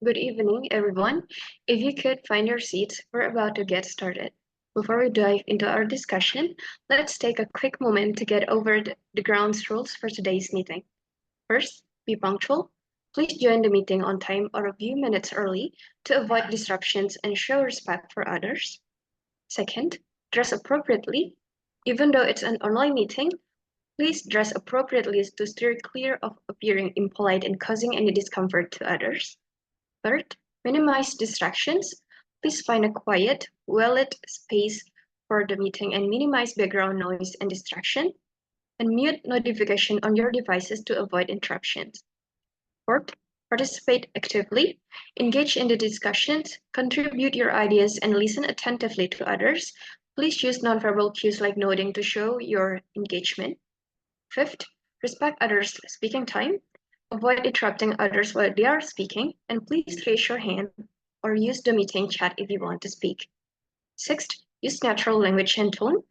Good evening, everyone. If you could find your seats, we're about to get started. Before we dive into our discussion, let's take a quick moment to get over the ground rules for today's meeting. First, be punctual. Please join the meeting on time or a few minutes early to avoid disruptions and show respect for others. Second, dress appropriately. Even though it's an online meeting, please dress appropriately to steer clear of appearing impolite and causing any discomfort to others. Third, minimize distractions. Please find a quiet, well-lit space for the meeting and minimize background noise and distraction. And mute notification on your devices to avoid interruptions. Fourth, participate actively. Engage in the discussions, contribute your ideas, and listen attentively to others. Please use nonverbal cues like nodding to show your engagement. Fifth, respect others' speaking time. Avoid interrupting others while they are speaking, and please raise your hand or use the meeting chat if you want to speak. Sixth, use natural language and tone.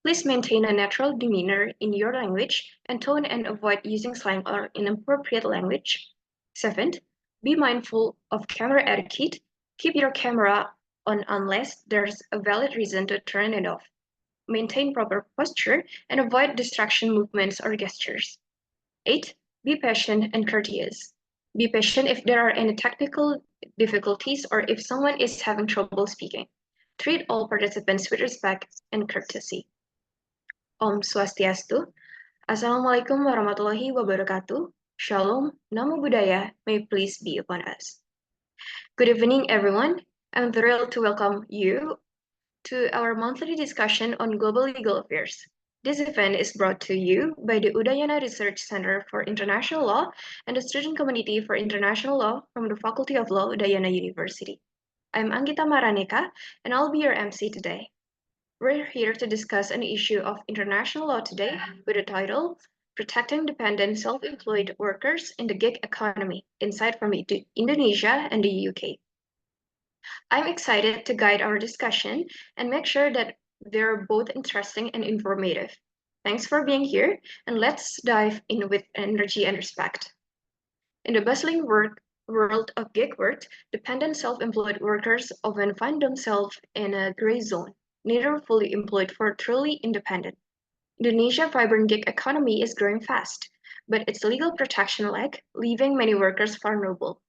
Please maintain a natural demeanor in your language and tone and avoid using slang or inappropriate language. Seventh, be mindful of camera etiquette. Keep your camera on unless there's a valid reason to turn it off. Maintain proper posture and avoid distraction movements or gestures. 8. Be patient and courteous. Be patient if there are any technical difficulties or if someone is having trouble speaking. Treat all participants with respect and courtesy. Om Swastiastu. Assalamualaikum warahmatullahi wabarakatuh. Shalom, Namo Buddhaya, may peace be upon us. Good evening, everyone. I'm thrilled to welcome you to our monthly discussion on global legal affairs. This event is brought to you by the Udayana Research Center for International Law and the Student Community for International Law from the Faculty of Law, Udayana University. I'm Anggita Maraneka, and I'll be your MC today. We're here to discuss an issue of international law today with the title, Protecting Dependent Self-Employed Workers in the Gig Economy, Insight from Indonesia and the UK. I'm excited to guide our discussion and make sure that they're both interesting and informative. Thanks for being here, and let's dive in with energy and respect. In the bustling world of gig work, dependent self-employed workers often find themselves in a gray zone, neither fully employed or truly independent. Indonesia's vibrant gig economy is growing fast, but its legal protection lack, leaving many workers vulnerable.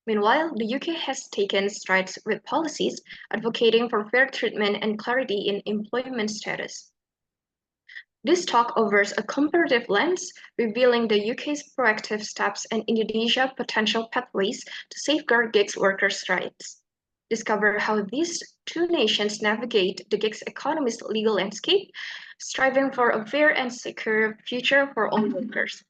Meanwhile, the UK has taken strides with policies advocating for fair treatment and clarity in employment status. This talk offers a comparative lens, revealing the UK's proactive steps and Indonesia's potential pathways to safeguard gig workers' rights. Discover how these two nations navigate the gig economy's legal landscape, striving for a fair and secure future for all workers.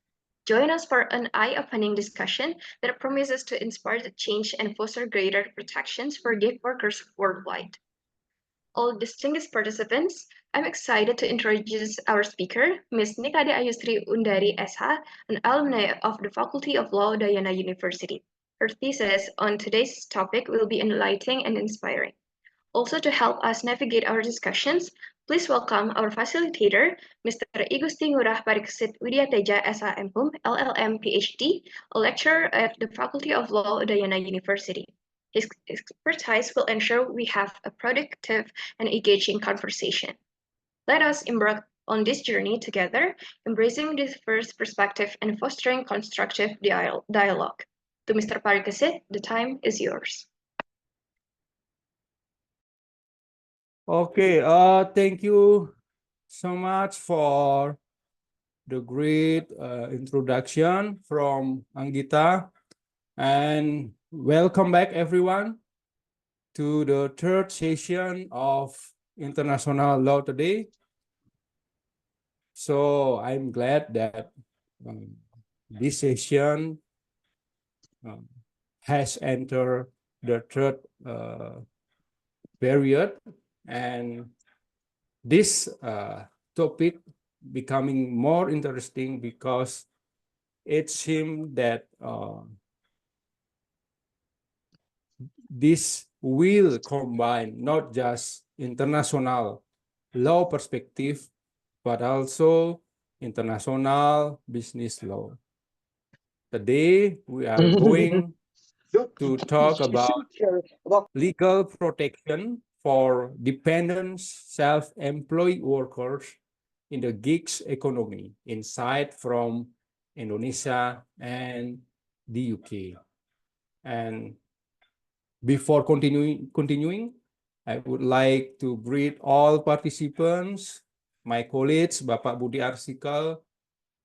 Join us for an eye-opening discussion that promises to inspire the change and foster greater protections for gig workers worldwide. All distinguished participants, I'm excited to introduce our speaker, Ms. Nikade Ayustri Undari SH, an alumni of the Faculty of Law, Udayana University. Her thesis on today's topic will be enlightening and inspiring. Also, to help us navigate our discussions, please welcome our facilitator, Mr. Igusti Ngurah Parikesit Widyateja SHM, LLM PhD, a lecturer at the Faculty of Law, Udayana University. His expertise will ensure we have a productive and engaging conversation. Let us embark on this journey together, embracing diverse perspective and fostering constructive dialogue. To Mr. Parikesit, the time is yours. Okay, thank you so much for the great introduction from Anggita, and welcome back everyone to the third session of International Law today. So I'm glad that this session has entered the third period, and this topic becoming more interesting because it seems that this will combine not just international law perspective, but also international business law. Today, we are going to talk about legal protection for dependent self-employed workers in the gigs economy inside from Indonesia and the UK. And before continuing, I would like to greet all participants, my colleagues, Bapak Budi Arsikal,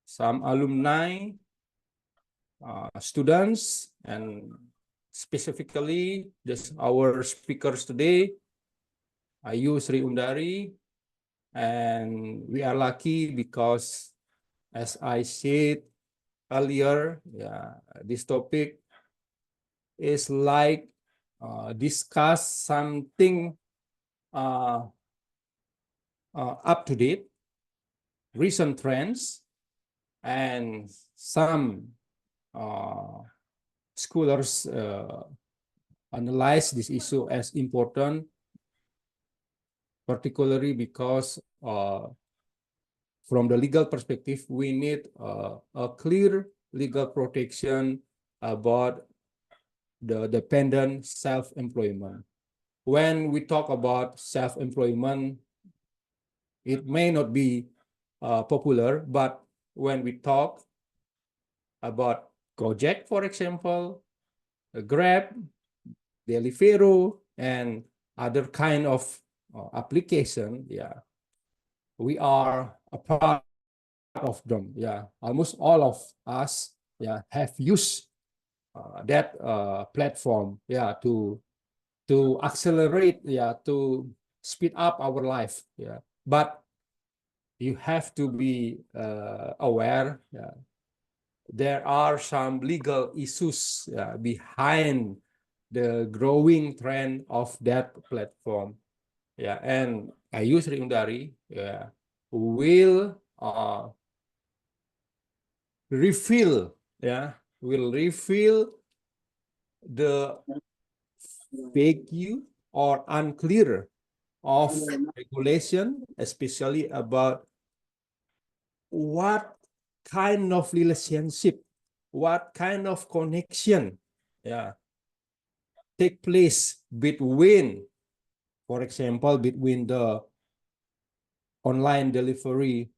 some alumni, students, and specifically just our speakers today, Ayu Sri Undari, and we are lucky because, as I said earlier, this topic is like discuss something up to date, recent trends, and some scholars analyze this issue as important, particularly because from the legal perspective, we need a clear legal protection about the dependent self-employment. When we talk about self-employment, it may not be popular, but when we talk about Gojek, for example, Grab, Deliveroo, and other kind of application, we are a part of them. Almost all of us, have used that platform, to accelerate, to speed up our life. But you have to be aware. There are some legal issues behind the growing trend of that platform. And Ayu Sri Undari will reveal the vague or unclear of regulation, especially about what kind of relationship, what kind of connection take place between, for example, between the online delivery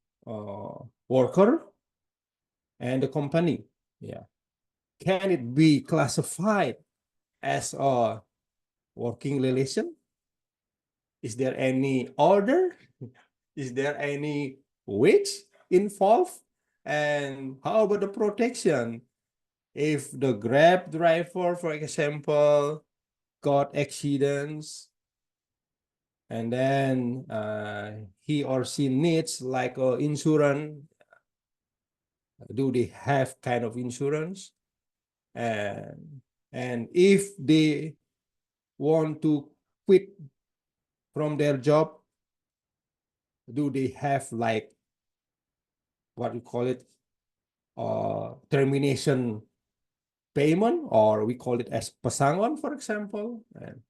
worker and the company. Can it be classified as a working relation? Is there any order? Is there any wage involved? And how about the protection? If the Grab driver, for example, got accidents, and then he or she needs like insurance, do they have kind of insurance? And if they want to quit from their job, do they have like what we call it termination payment, or we call it as pesangon, for example? And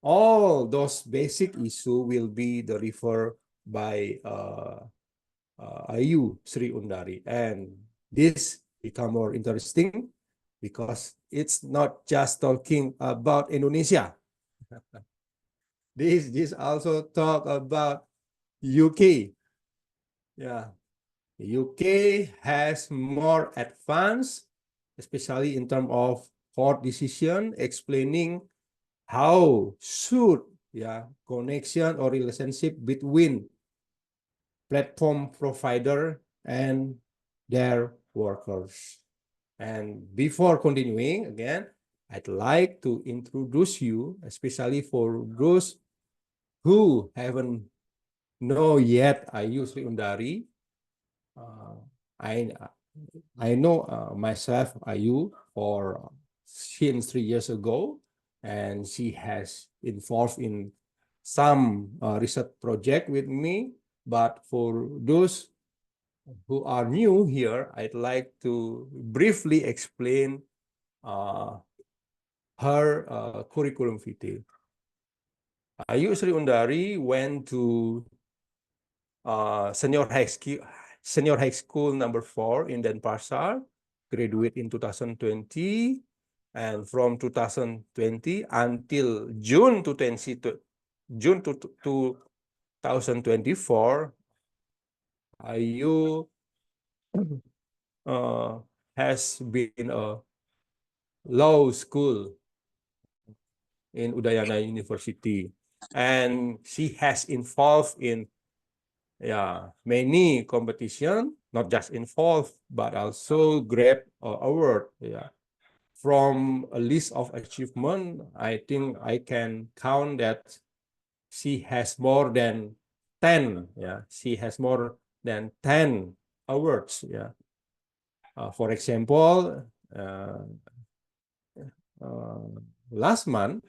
all those basic issue will be delivered by Ayu Sri Undari, and this become more interesting because it's not just talking about Indonesia. This also talk about UK. UK has more advanced, especially in terms of court decision explaining how should connection or relationship between platform provider and their workers. And before continuing, again, I'd like to introduce you, especially for those who haven't know yet Ayu Sri Undari. I know myself, Ayu, for since 3 years ago, and she has involved in some research project with me. But for those who are new here, I'd like to briefly explain her curriculum vitae. Ayu Sri Undari went to senior high school number 4 in Denpasar, graduate in 2020, And from 2020 until June 2024, IU has been a law school in Udayana University, and she has involved in many competition, not just involved, but also grab award. From a list of achievement, I think I can count that she has more than 10. She has more than 10 awards. For example, last month,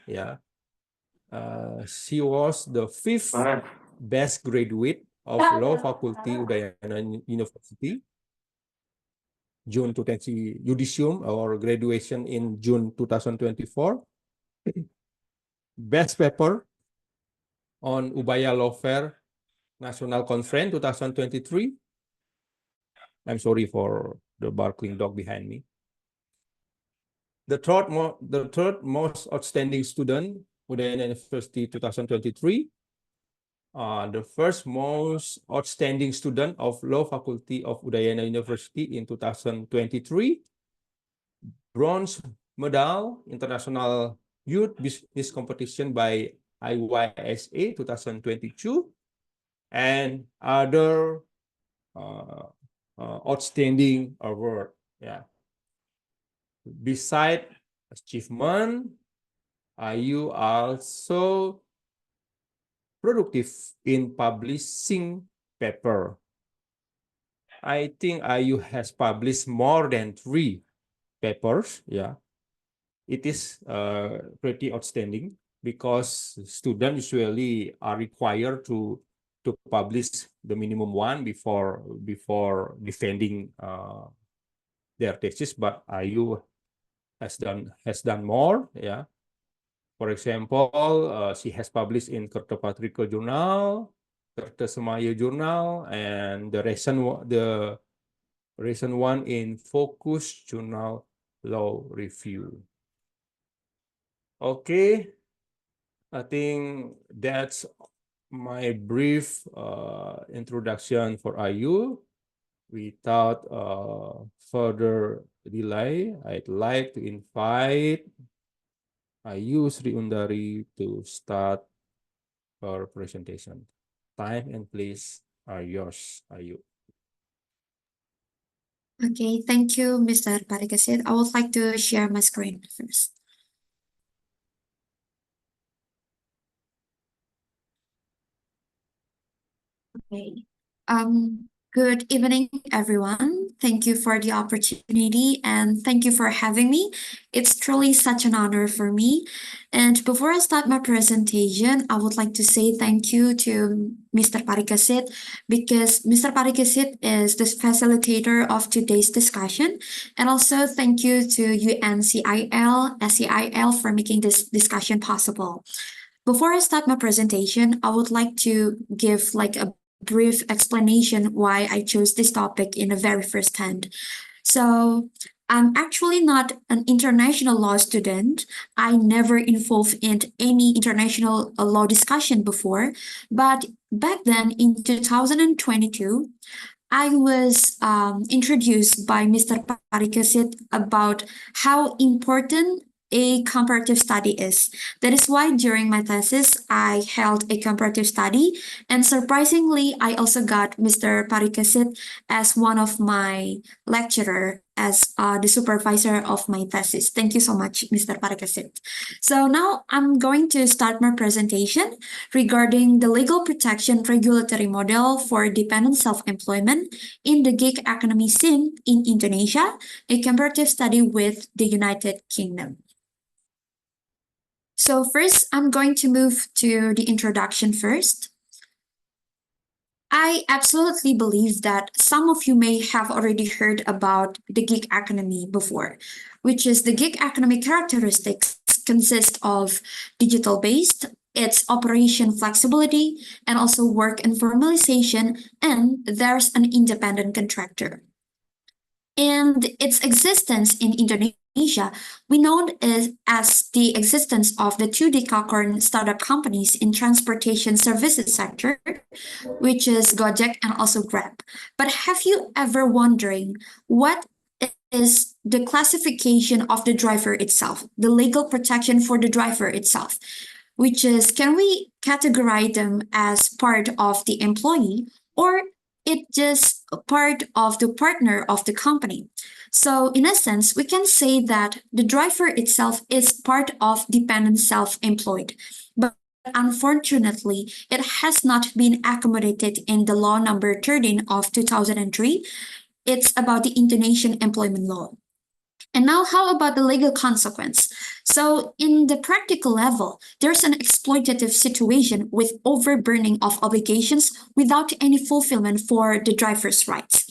she was the 5th best graduate of Law Faculty Udayana University, June 20 Judicium, or graduation in June 2024. Best paper on Ubaya Lawfare National Conference 2023. I'm sorry for the barking dog behind me. The third most outstanding student, Udayana University 2023. The first most outstanding student of Law Faculty of Udayana University in 2023. Bronze medal International Youth Business Competition by IYSA 2022. And other outstanding award. Beside achievement, IU also productive in publishing paper. I think IU has published more than 3 papers. It is pretty outstanding because students usually are required to publish the minimum one before defending their thesis, but IU has done more. For example, she has published in Kertapatrika Journal, Kertasemaya Journal, and the recent one in Focus Journal Law Review. Okay, I think that's my brief introduction for IU. Without further delay, I'd like to invite IU Sri Undari to start her presentation. Time and place are yours, IU. Okay, thank you, Mr. Parikesit. I would like to share my screen first. Okay. Good evening, everyone. Thank you for the opportunity and thank you for having me. It's truly such an honor for me. And before I start my presentation, I would like to say thank you to Mr. Parikesit because Mr. Parikesit is the facilitator of today's discussion. And also thank you to UNCIL, SEIL for making this discussion possible. Before I start my presentation, I would like to give like a brief explanation why I chose this topic in the very first hand. So, I'm actually not an international law student. I never involved in any international law discussion before, but back then in 2022, I was introduced by Mr. Parikesit about how important a comparative study is. That is why during my thesis, I held a comparative study. And surprisingly, I also got Mr. Parikesit as one of my lecturer as the supervisor of my thesis. Thank you so much, Mr. Parikesit. So now I'm going to start my presentation regarding the legal protection regulatory model for dependent self-employment in the gig economy scene in Indonesia, a comparative study with the United Kingdom. So first, I'm going to move to the introduction first. I absolutely believe that some of you may have already heard about the gig economy before, which is the gig economy characteristics consist of digital-based, its operation flexibility, and also work informalization, and there's an independent contractor. And its existence in Indonesia we know as the existence of the two decacorn startup companies in transportation services sector, which is Gojek and also Grab. But have you ever wondering what is the classification of the driver itself, the legal protection for the driver itself, which is can we categorize them as part of the employee or it just part of the partner of the company? So in essence, we can say that the driver itself is part of dependent self-employed. But unfortunately, it has not been accommodated in the law number 13 of 2003. It's about the Indonesian employment law. And now, how about the legal consequence? So, in the practical level, there's an exploitative situation with overburning of obligations without any fulfillment for the driver's rights.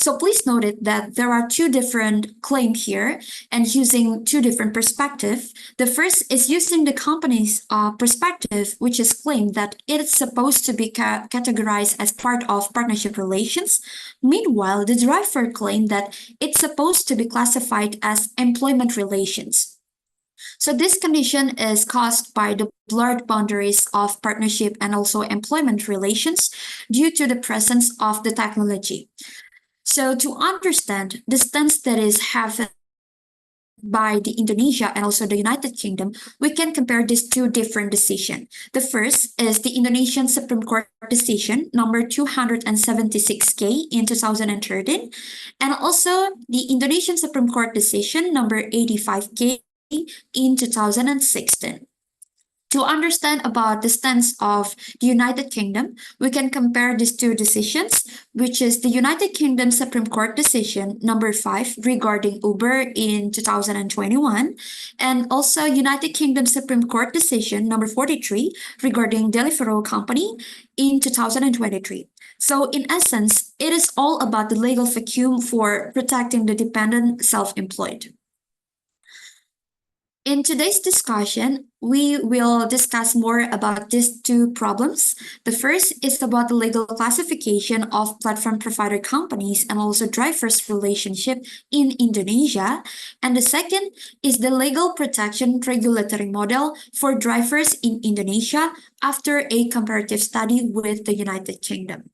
So please note it that there are two different claims here and using two different perspectives. The first is using the company's perspective, which is claimed that it is supposed to be categorized as part of partnership relations. Meanwhile, the driver claimed that it's supposed to be classified as employment relations. So this condition is caused by the blurred boundaries of partnership and also employment relations due to the presence of the technology. So to understand the stance that is held by the Indonesia and also the United Kingdom, we can compare these two different decisions. The first is the Indonesian Supreme Court decision number 276K in 2013, and also the Indonesian Supreme Court decision number 85K in 2016. To understand about the stance of the United Kingdom, we can compare these two decisions, which is the United Kingdom Supreme Court decision number 5 regarding Uber in 2021, and also United Kingdom Supreme Court decision number 43 regarding Deliveroo Company in 2023. So in essence, it is all about the legal vacuum for protecting the dependent self-employed. In today's discussion, we will discuss more about these two problems. The first is about the legal classification of platform provider companies and also drivers' relationship in Indonesia. And the second is the legal protection regulatory model for drivers in Indonesia after a comparative study with the United Kingdom.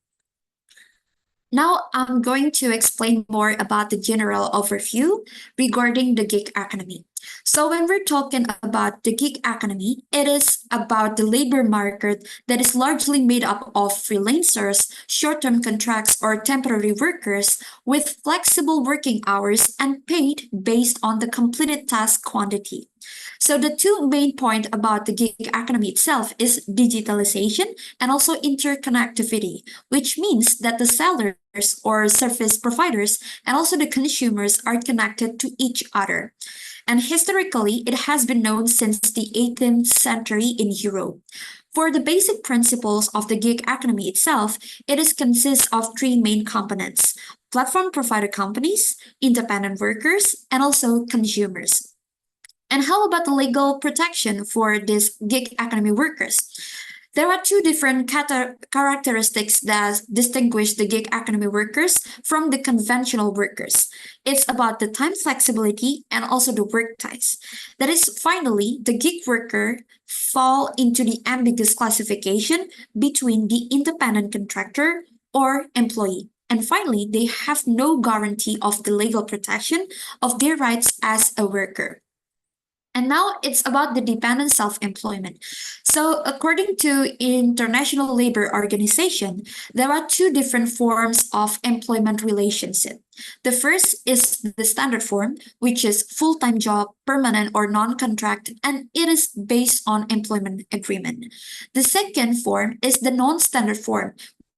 Now I'm going to explain more about the general overview regarding the gig economy. So when we're talking about the gig economy, it is about the labor market that is largely made up of freelancers, short-term contracts, or temporary workers with flexible working hours and paid based on the completed task quantity. So the two main points about the gig economy itself is digitalization and also interconnectivity, which means that the sellers or service providers and also the consumers are connected to each other. And historically, it has been known since the 18th century in Europe. For the basic principles of the gig economy itself, it consists of three main components: platform provider companies, independent workers, and also consumers. And how about the legal protection for these gig economy workers? There are two different characteristics that distinguish the gig economy workers from the conventional workers. It's about the time flexibility and also the work ties. That is, finally, the gig worker fall into the ambiguous classification between the independent contractor or employee. And finally, they have no guarantee of the legal protection of their rights as a worker. And now it's about the dependent self-employment. So according to International Labor Organization, there are two different forms of employment relationship. The first is the standard form, which is full-time job, permanent or non-contract, and it is based on employment agreement. The second form is the non-standard form,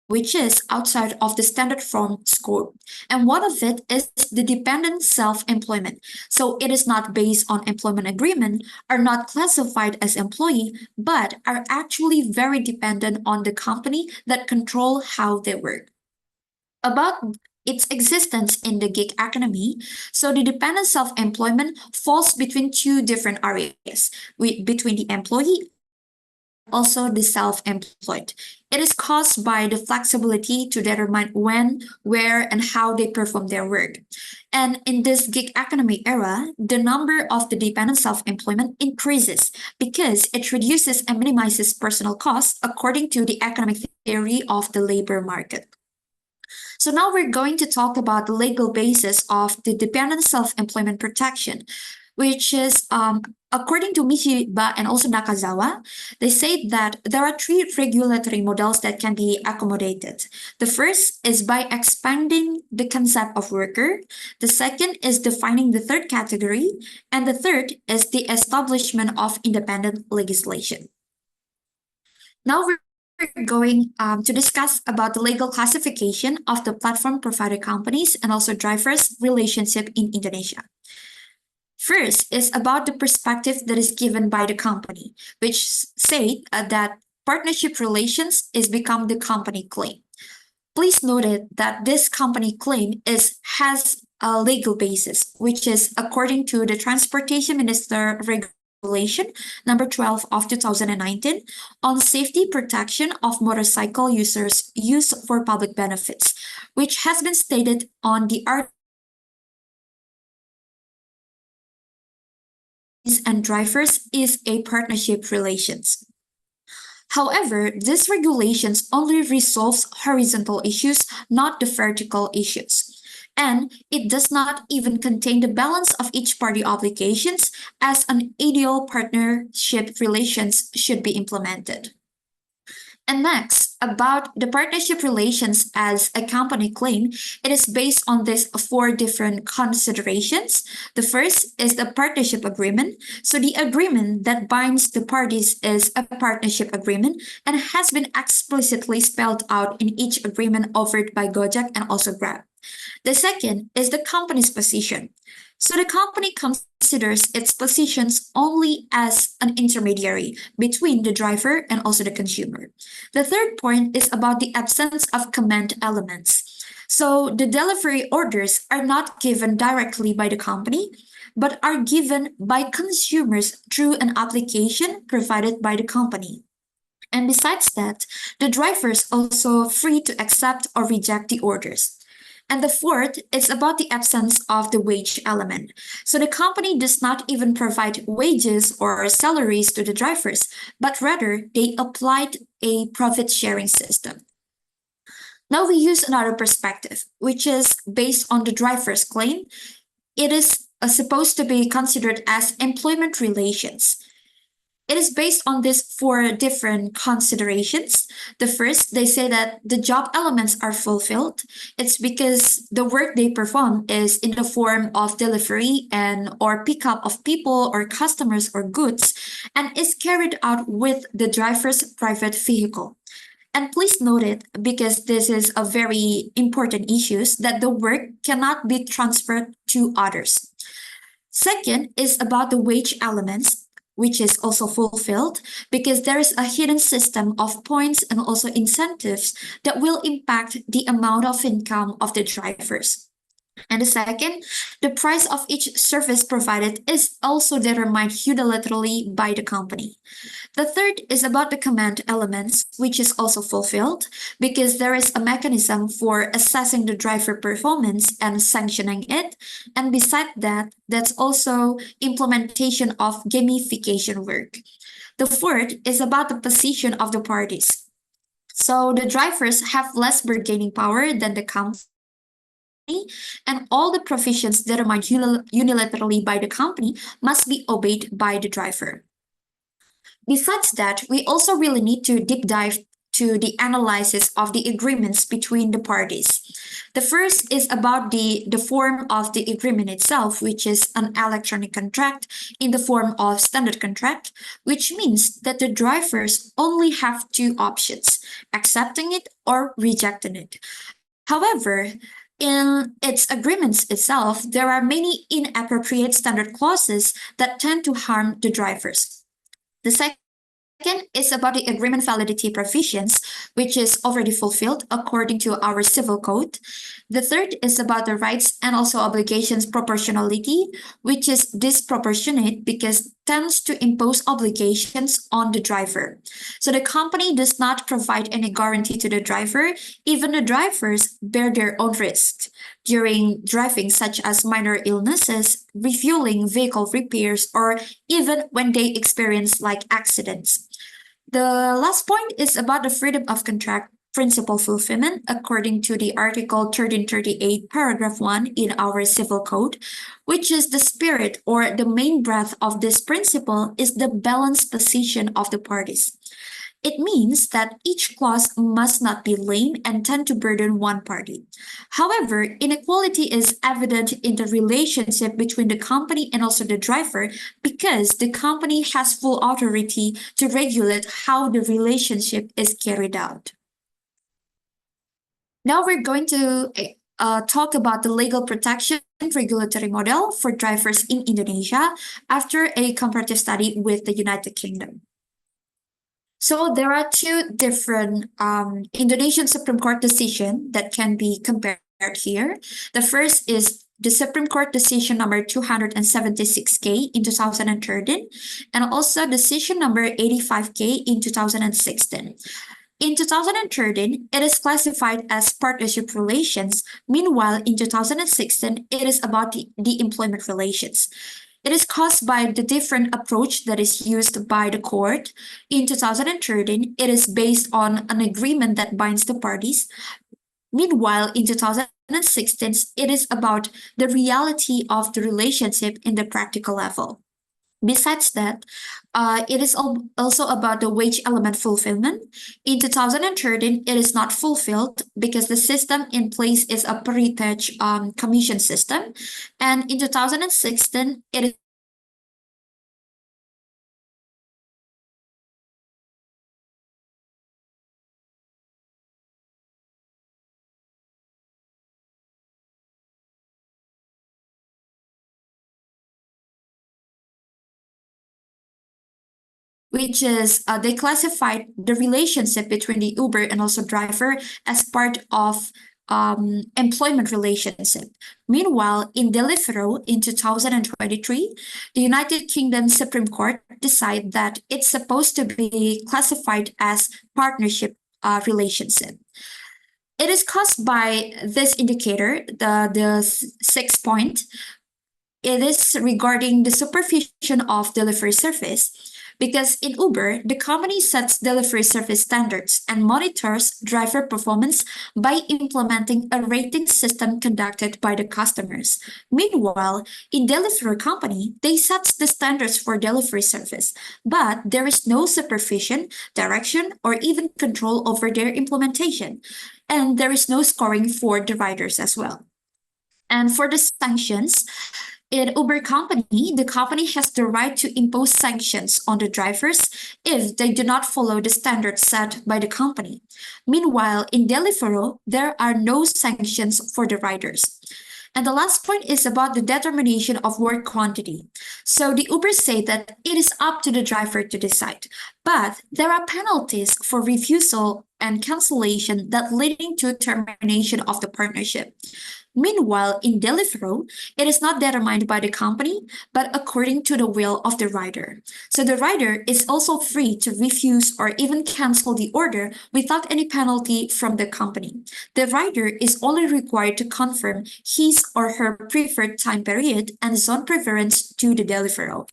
which is outside of the standard form scope. And one of it is the dependent self-employment. So it is not based on employment agreement, are not classified as employee, but are actually very dependent on the company that control how they work. About its existence in the gig economy, so the dependent self-employment falls between two different areas, between the employee also the self-employed. It is caused by the flexibility to determine when, where, and how they perform their work. And in this gig economy era, the number of the dependent self-employment increases because it reduces and minimizes personal costs according to the economic theory of the labor market. So now we're going to talk about the legal basis of the dependent self-employment protection, which is, according to Mishiba and also Nakazawa, they say that there are three regulatory models that can be accommodated. The first is by expanding the concept of worker. The second is defining the third category. And the third is the establishment of independent legislation. Now we're going to discuss about the legal classification of the platform provider companies and also drivers relationship in Indonesia. First is about the perspective that is given by the company, which say that partnership relations is become the company claim. Please note that this company claim has a legal basis, which is according to the Transportation Minister Regulation number 12 of 2019 on safety protection of motorcycle users used for public benefits, which has been stated on the and drivers is a partnership relations. However, this regulations only resolves horizontal issues, not the vertical issues. And it does not even contain the balance of each party obligations as an ideal partnership relations should be implemented. And next, about the partnership relations as a company claim, it is based on these four different considerations. The first is the partnership agreement. So the agreement that binds the parties is a partnership agreement and has been explicitly spelled out in each agreement offered by Gojek and also Grab. The second is the company's position. So the company considers its positions only as an intermediary between the driver and also the consumer. The third point is about the absence of command elements. So the delivery orders are not given directly by the company, but are given by consumers through an application provided by the company. And besides that, the drivers also free to accept or reject the orders. And the fourth is about the absence of the wage element. So the company does not even provide wages or salaries to the drivers, but rather they applied a profit sharing system. Now we use another perspective, which is based on the driver's claim. It is supposed to be considered as employment relations. It is based on these four different considerations. The first, they say that the job elements are fulfilled. It's because the work they perform is in the form of delivery and or pickup of people or customers or goods and is carried out with the driver's private vehicle. And please note it because this is a very important issue that the work cannot be transferred to others. Second is about the wage elements, which is also fulfilled because there is a hidden system of points and also incentives that will impact the amount of income of the drivers. And the second, the price of each service provided is also determined unilaterally by the company. The third is about the command elements, which is also fulfilled because there is a mechanism for assessing the driver performance and sanctioning it. And beside that, that's also implementation of gamification work. The fourth is about the position of the parties. So the drivers have less bargaining power than the company, and all the provisions determined unilaterally by the company must be obeyed by the driver. Besides that, we also really need to deep dive to the analysis of the agreements between the parties. The first is about the form of the agreement itself, which is an electronic contract in the form of standard contract, which means that the drivers only have two options, accepting it or rejecting it. However, in its agreements itself, there are many inappropriate standard clauses that tend to harm the drivers. The second is about the agreement validity provisions, which is already fulfilled according to our civil code. The third is about the rights and also obligations proportionality, which is disproportionate because tends to impose obligations on the driver. So the company does not provide any guarantee to the driver. Even the drivers bear their own risks during driving, such as minor illnesses, refueling, vehicle repairs, or even when they experience like accidents. The last point is about the freedom of contract principle fulfillment according to the Article 1338, Paragraph 1 in our Civil Code, which is the spirit or the main breath of this principle is the balanced position of the parties. It means that each clause must not be lame and tend to burden one party. However, inequality is evident in the relationship between the company and also the driver because the company has full authority to regulate how the relationship is carried out. Now we're going to talk about the legal protection regulatory model for drivers in Indonesia after a comparative study with the United Kingdom. So there are two different Indonesian Supreme Court decision that can be compared here. The first is the Supreme Court decision number 276K in 2013 and also decision number 85K in 2016. In 2013, it is classified as partnership relations. Meanwhile, in 2016, it is about the employment relations. It is caused by the different approach that is used by the court. In 2013, it is based on an agreement that binds the parties. Meanwhile, in 2016, it is about the reality of the relationship in the practical level. Besides that, it is also about the wage element fulfillment. In 2013, it is not fulfilled because the system in place is a percentage commission system. And in 2016, it is which is they classified the relationship between the Uber and also driver as part of employment relationship. Meanwhile, in Deliveroo in 2023, the United Kingdom Supreme Court decided that it's supposed to be classified as partnership relationship. It is caused by this indicator, the 6 point. It is regarding the supervision of delivery service. Because in Uber, the company sets delivery service standards and monitors driver performance by implementing a rating system conducted by the customers. Meanwhile, in Deliveroo company, they set the standards for delivery service, but there is no supervision, direction, or even control over their implementation. And there is no scoring for the riders as well. And for the sanctions, in Uber company, the company has the right to impose sanctions on the drivers if they do not follow the standards set by the company. Meanwhile, in Deliveroo, there are no sanctions for the riders. And the last point is about the determination of work quantity. So the Uber say that it is up to the driver to decide, but there are penalties for refusal and cancellation that leading to termination of the partnership. Meanwhile, in Deliveroo, it is not determined by the company, but according to the will of the rider. So the rider is also free to refuse or even cancel the order without any penalty from the company. The rider is only required to confirm his or her preferred time period and zone preference to the Deliveroo.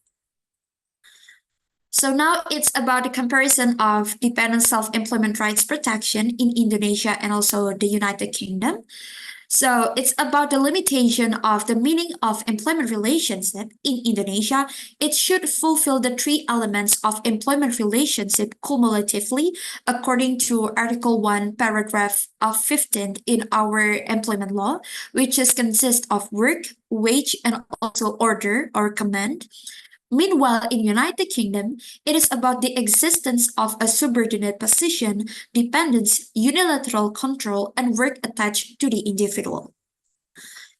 So now it's about the comparison of dependent self-employment rights protection in Indonesia and also the United Kingdom. So it's about the limitation of the meaning of employment relationship in Indonesia. It should fulfill the three elements of employment relationship cumulatively according to Article 1, Paragraph 15 in our employment law, which is consist of work, wage, and also order or command. Meanwhile, in United Kingdom, it is about the existence of a subordinate position, dependence, unilateral control, and work attached to the individual.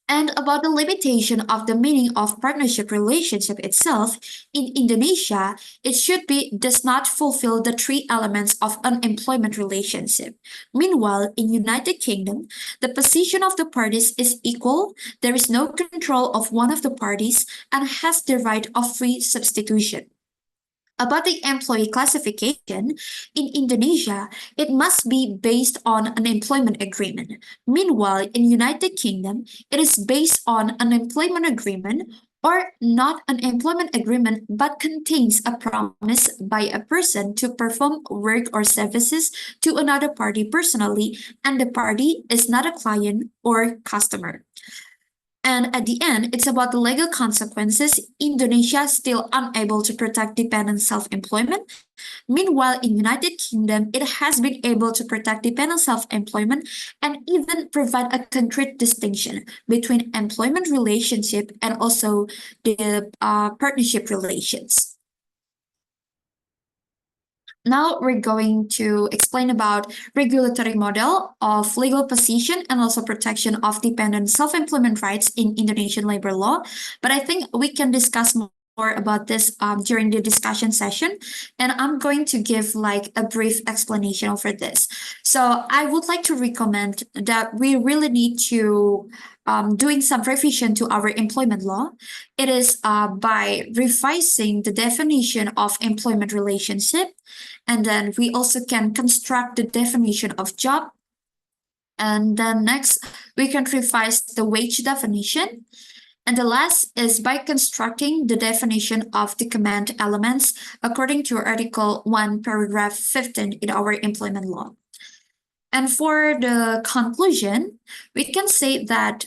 And about the limitation of the meaning of partnership relationship itself, in Indonesia, it should be does not fulfill the three elements of an employment relationship. Meanwhile, in United Kingdom, the position of the parties is equal, there is no control of one of the parties, and has the right of free substitution. About the employee classification, in Indonesia, it must be based on an employment agreement. Meanwhile, in United Kingdom, it is based on an employment agreement or not an employment agreement but contains a promise by a person to perform work or services to another party personally, and the party is not a client or customer. And at the end, it's about the legal consequences. Indonesia still unable to protect dependent self-employment. Meanwhile, in United Kingdom, it has been able to protect dependent self-employment and even provide a concrete distinction between employment relationship and also the partnership relations. Now we're going to explain about regulatory model of legal position and also protection of dependent self-employment rights in Indonesian labor law. But I think we can discuss more about this during the discussion session, and I'm going to give like a brief explanation over this. So I would like to recommend that we really need to doing some revision to our employment law. It is by revising the definition of employment relationship, and then we also can construct the definition of job. And then next, we can revise the wage definition. And the last is by constructing the definition of the command elements according to Article 1, paragraph 15 in our employment law. And for the conclusion, we can say that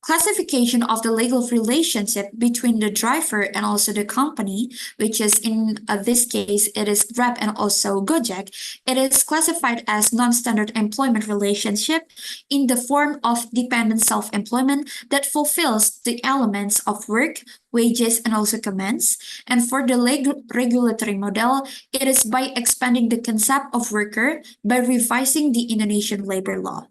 classification of the legal relationship between the driver and also the company, which is in this case, it is Grab and also Gojek, it is classified as non-standard employment relationship in the form of dependent self-employment that fulfills the elements of work, wages, and also commands. And for the regulatory model, it is by expanding the concept of worker by revising the Indonesian labor law.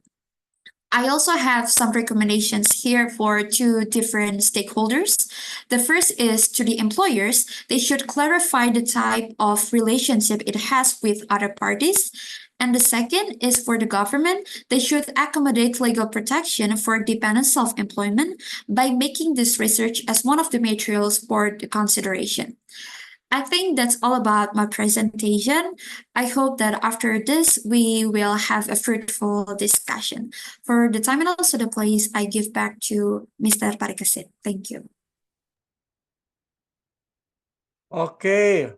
I also have some recommendations here for two different stakeholders. The first is to the employers. They should clarify the type of relationship it has with other parties. And the second is for the government. They should accommodate legal protection for dependent self-employment by making this research as one of the materials for the consideration. I think that's all about my presentation. I hope that after this, we will have a fruitful discussion. For the time and also the place, I give back to Mr. Parikasit. Thank you. Okay,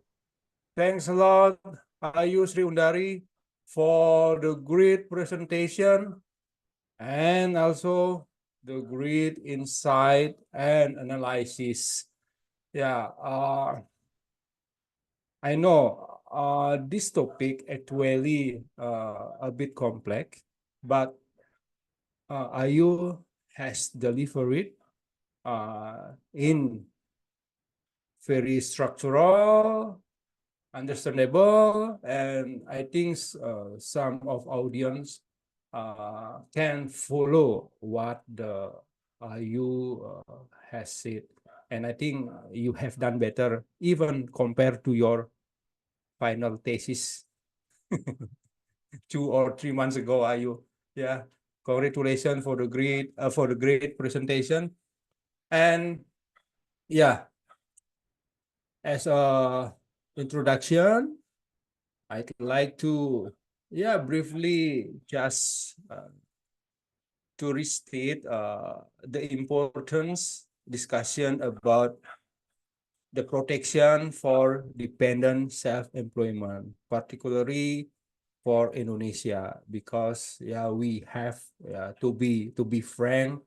thanks a lot, Ayu Sri Undari, for the great presentation and also the great insight and analysis. Yeah, I know this topic actually a bit complex, but Ayu has delivered in very structural, understandable, and I think some of audience can follow what the you has said, and I think you have done better even compared to your final thesis 2 or 3 months ago. Are you? Yeah, congratulations for the great presentation, and yeah, as a introduction, I'd like to briefly just to restate the importance discussion about the protection for dependent self-employment, particularly for Indonesia, because we have to be frank,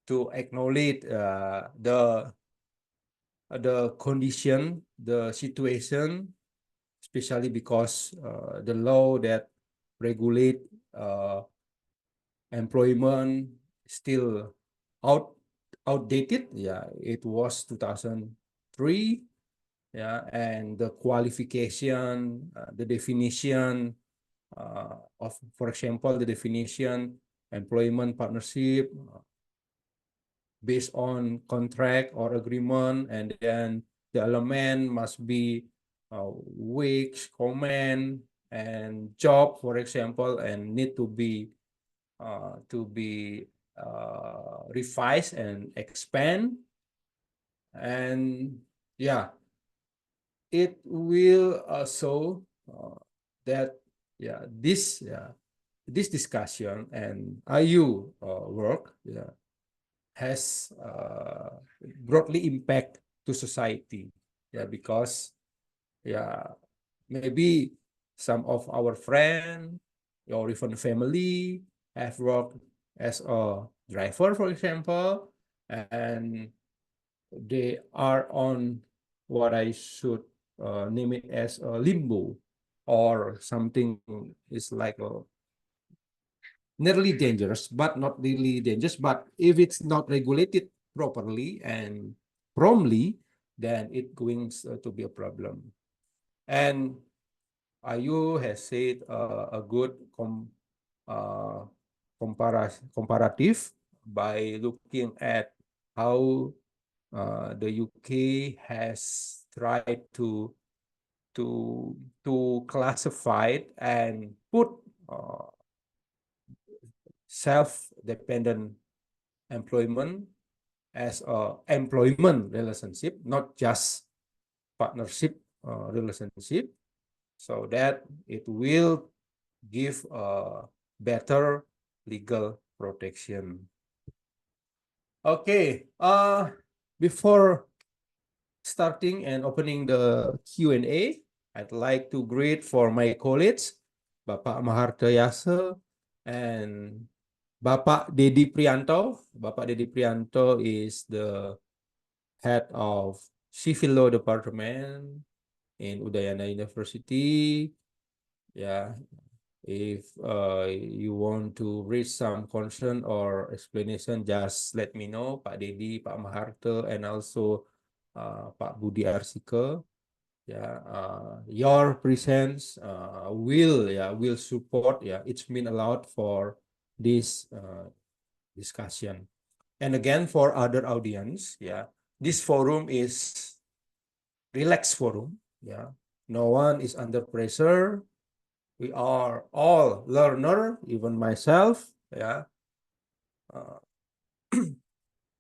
to acknowledge the condition, the situation, especially because the law that regulate employment still outdated. Yeah, it was 2003. Yeah, and the qualification, the definition of, for example, the definition employment partnership, based on contract or agreement, and then the element must be weeks, command, and job, for example, and need to be revised and expand. And yeah, it will show that this discussion and IU work has broadly impact to society, because maybe some of our friends or even family have worked as a driver, for example, and they are on what I should name it as a limbo, or something is like a nearly dangerous, but not really dangerous. But if it's not regulated properly and promptly, then it going to be a problem. And Ayu has said a good comparative by looking at how the UK has tried to classify and put self-dependent employment as a employment relationship, not just partnership relationship, so that it will give a better legal protection. Okay, before starting and opening the Q&A, I'd like to greet for my colleagues, Bapak Maharto Yase and Bapak Dedi Prianto. Bapak Dedi Prianto is the head of Civil Law Department in Udayana University. Yeah, if you want to raise some concern or explanation, just let me know, Pak Dedi, Pak Maharto, and also Pak Budi Arsika. Your presence will support. It's mean a lot for this discussion. And again, for other audience, this forum is relaxed forum. No one is under pressure. We are all learner, even myself.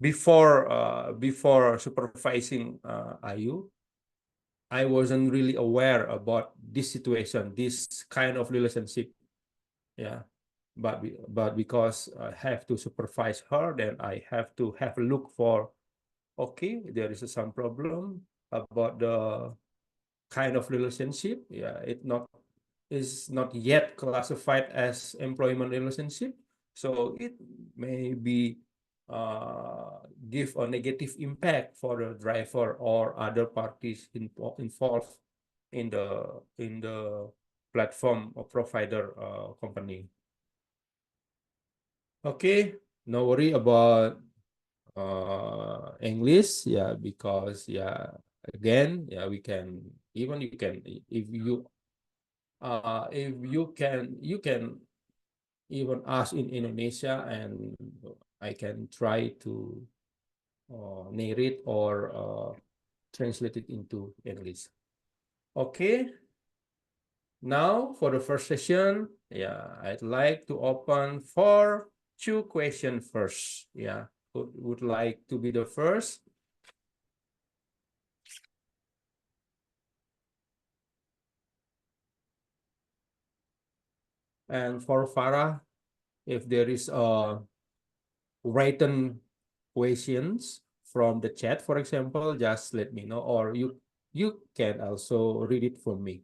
Before supervising IU, I wasn't really aware about this situation, this kind of relationship. But because I have to supervise her, then I have to have a look for, okay, there is some problem about the kind of relationship. It is not yet classified as employment relationship, so it may be give a negative impact for the driver or other parties involved in the platform or provider company. Okay, no worry about English, because again, we can, even you can, if you you can even ask in Indonesia, and I can try to narrate or translate it into English. Okay, now for the first session, I'd like to open for 2 questions first. Who would like to be the first? And for Farah, if there is a written questions from the chat, for example, just let me know, or you can also read it for me.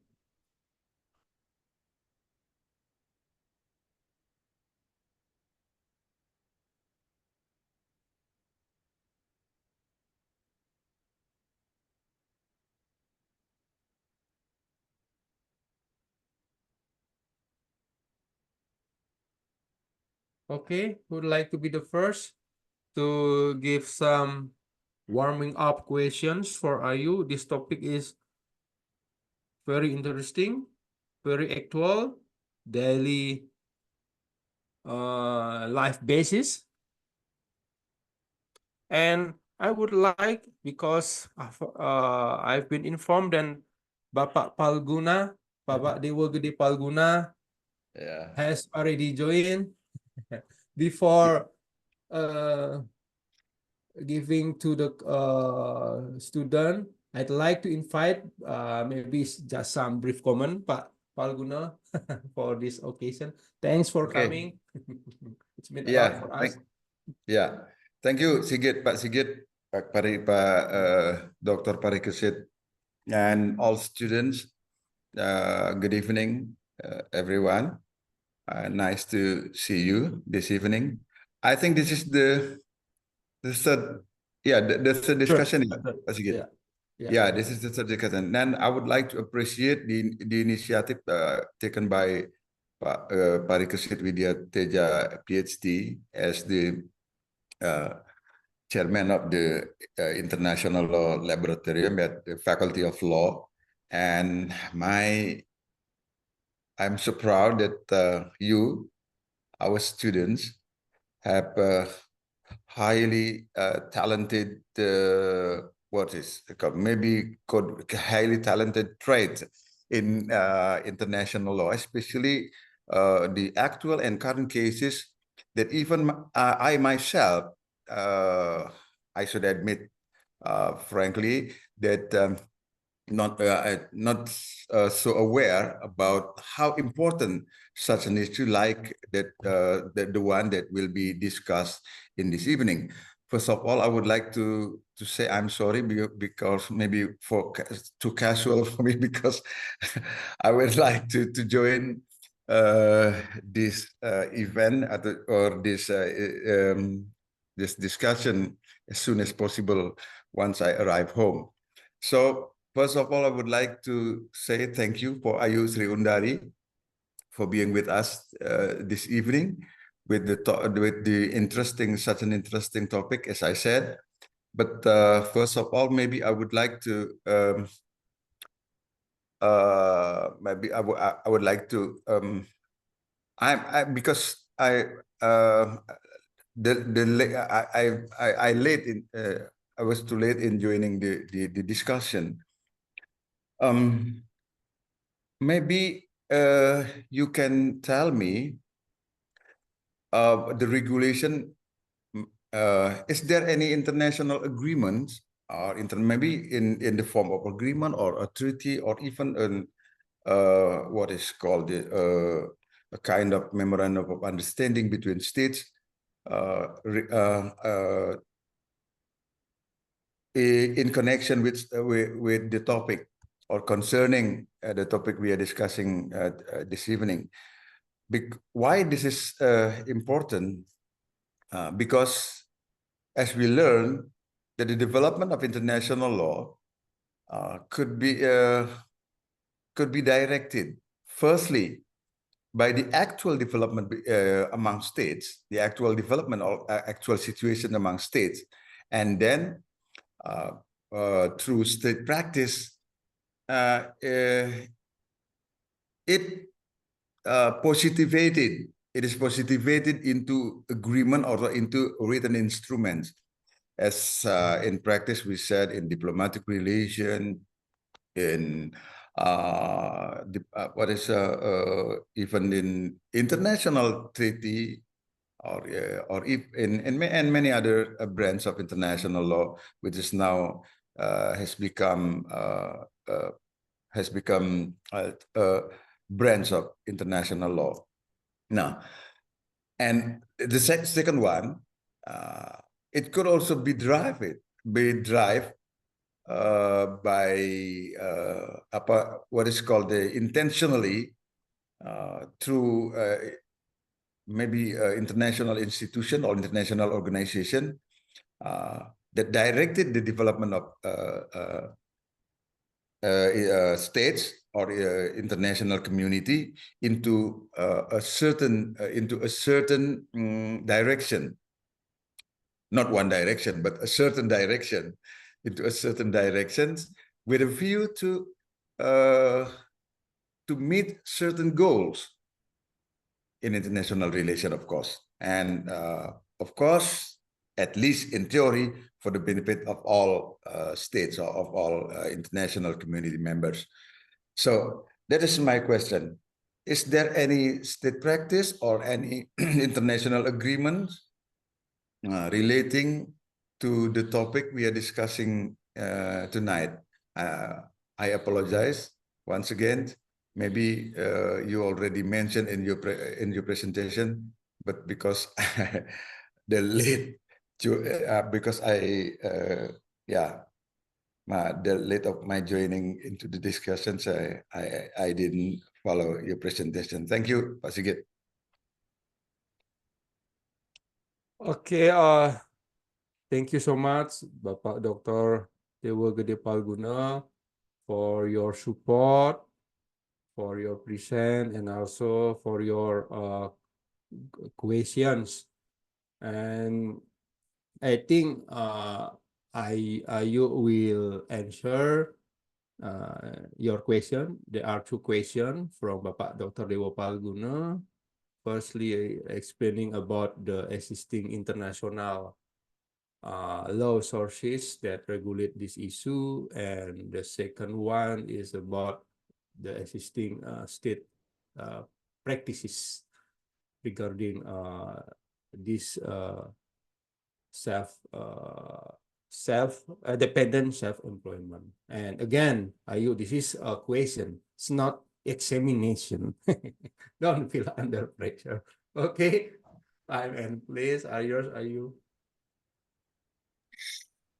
Okay, who would like to be the first to give some warming up questions for IU? This topic is very interesting, very actual, daily life basis. And I would like, because I've been informed that Bapak Palguna, Bapak Dewa Gede Palguna Yeah. has already joined. Before giving to the student, I'd like to invite maybe just some brief comment, Pak Palguna, for this occasion. Thanks for Okay. coming. It's been a lot Yeah. for us. Thank you, Sigit, Pak Sigit, Pak Dr. Parikesit, and all students. Good evening, everyone. Nice to see you this evening. I think this is the third, the third discussion, Pak Sigit. Yeah, this is the third discussion. And I would like to appreciate the initiative taken by Pak Parikesit Widya Teja, PhD, as the chairman of the International Law Laboratorium at the Faculty of Law. And I'm so proud that you, our students, have highly talented, highly talented trades in international law, especially the actual and current cases that even I myself, I should admit, frankly, that not so aware about how important such an issue like that, the one that will be discussed in this evening. First of all, I would like to say I'm sorry because maybe too casual for me, because I would like to join this event or this discussion as soon as possible once I arrive home. So first of all, I would like to say thank you for Ayu Sri Undari for being with us this evening with such an interesting topic, as I said. But first of all, maybe I would like to because I was too late in joining the discussion. Maybe you can tell me the regulation. Is there any international agreement, or maybe in the form of agreement or a treaty, or even what is called a kind of memorandum of understanding between states in connection with the topic, or concerning the topic we are discussing this evening? Why this is important? Because as we learn that the development of international law could be directed, firstly, by the actual development among states, the actual development or actual situation among states, and then through state practice, it is positivated into agreement or into written instruments. As in practice, we said in diplomatic relation, in even in international treaty, or if in many other branches of international law, which is now has become a branch of international law now. And the second one, it could also be driven by what is called intentionally through maybe international institution or international organization that directed the development of states or international community into a certain direction. Not one direction, but a certain direction, into a certain directions, with a view to meet certain goals in international relation, of course. And of course, at least in theory, for the benefit of all states or of all international community members. So that is my question. Is there any state practice or any international agreement relating to the topic we are discussing tonight? I apologize once again. Maybe you already mentioned in your presentation, but because the late because the late of my joining into the discussions, I didn't follow your presentation. Thank you, Pak Sigit. Okay, thank you so much, Bapak Dr. Dewa Gede Palguna, for your support, for your present, and also for your questions. And I think you will answer your question. There are two questions from Bapak Dr. Dewa Palguna. Firstly, explaining about the existing international law sources that regulate this issue, and the second one is about the existing state practices regarding this dependent self-employment. And again, Ayu, this is a question. It's not examination. Don't feel under pressure. Okay, time and place are yours, Ayu.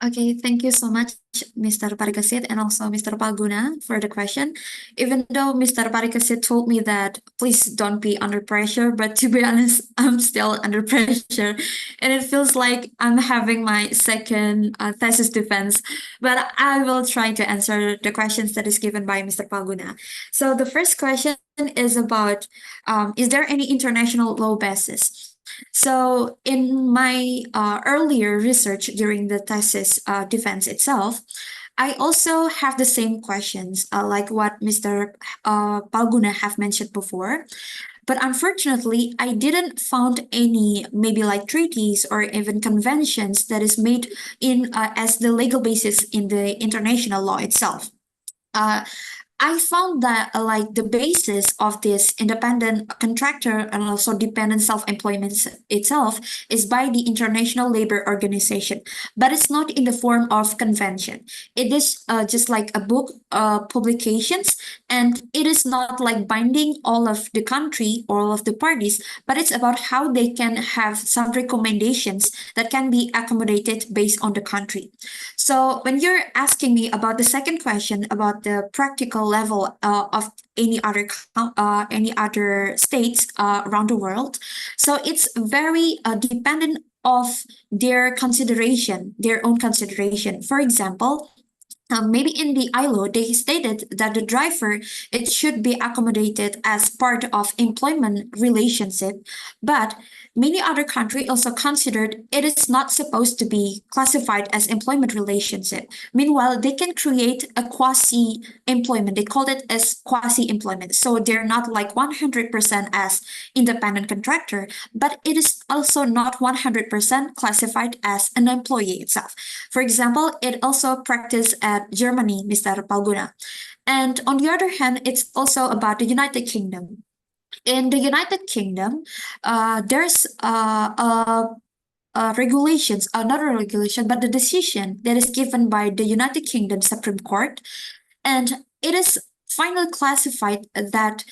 Okay, thank you so much, Mr. Parikasit, and also Mr. Palguna for the question. Even though Mr. Parikasit told me that please don't be under pressure, but to be honest, I'm still under pressure. And it feels like I'm having my second thesis defense, but I will try to answer the questions that is given by Mr. Palguna. So the first question is about, is there any international law basis? So in my earlier research during the thesis defense itself, I also have the same questions like what Mr. Palguna have mentioned before. But unfortunately, I didn't found any maybe like treaties or even conventions that is made in as the legal basis in the international law itself. I found that like the basis of this independent contractor and also dependent self-employment itself is by the International Labor Organization, but it's not in the form of convention. It is just like a book publications, and it is not like binding all of the country or all of the parties, but it's about how they can have some recommendations that can be accommodated based on the country. So when you're asking me about the second question about the practical level of any other states around the world, so it's very dependent of their consideration, their own consideration. For example, maybe in the ILO, they stated that the driver it should be accommodated as part of employment relationship, but many other countries also considered it is not supposed to be classified as employment relationship. Meanwhile, they can create a quasi-employment. They call it as quasi-employment. So they're not like 100% as independent contractor, but it is also not 100% classified as an employee itself. For example, it also practiced at Germany, Mr. Palguna. And on the other hand, it's also about the United Kingdom. In the United Kingdom, there's regulations, not a regulation, but the decision that is given by the United Kingdom Supreme Court, and it is finally classified that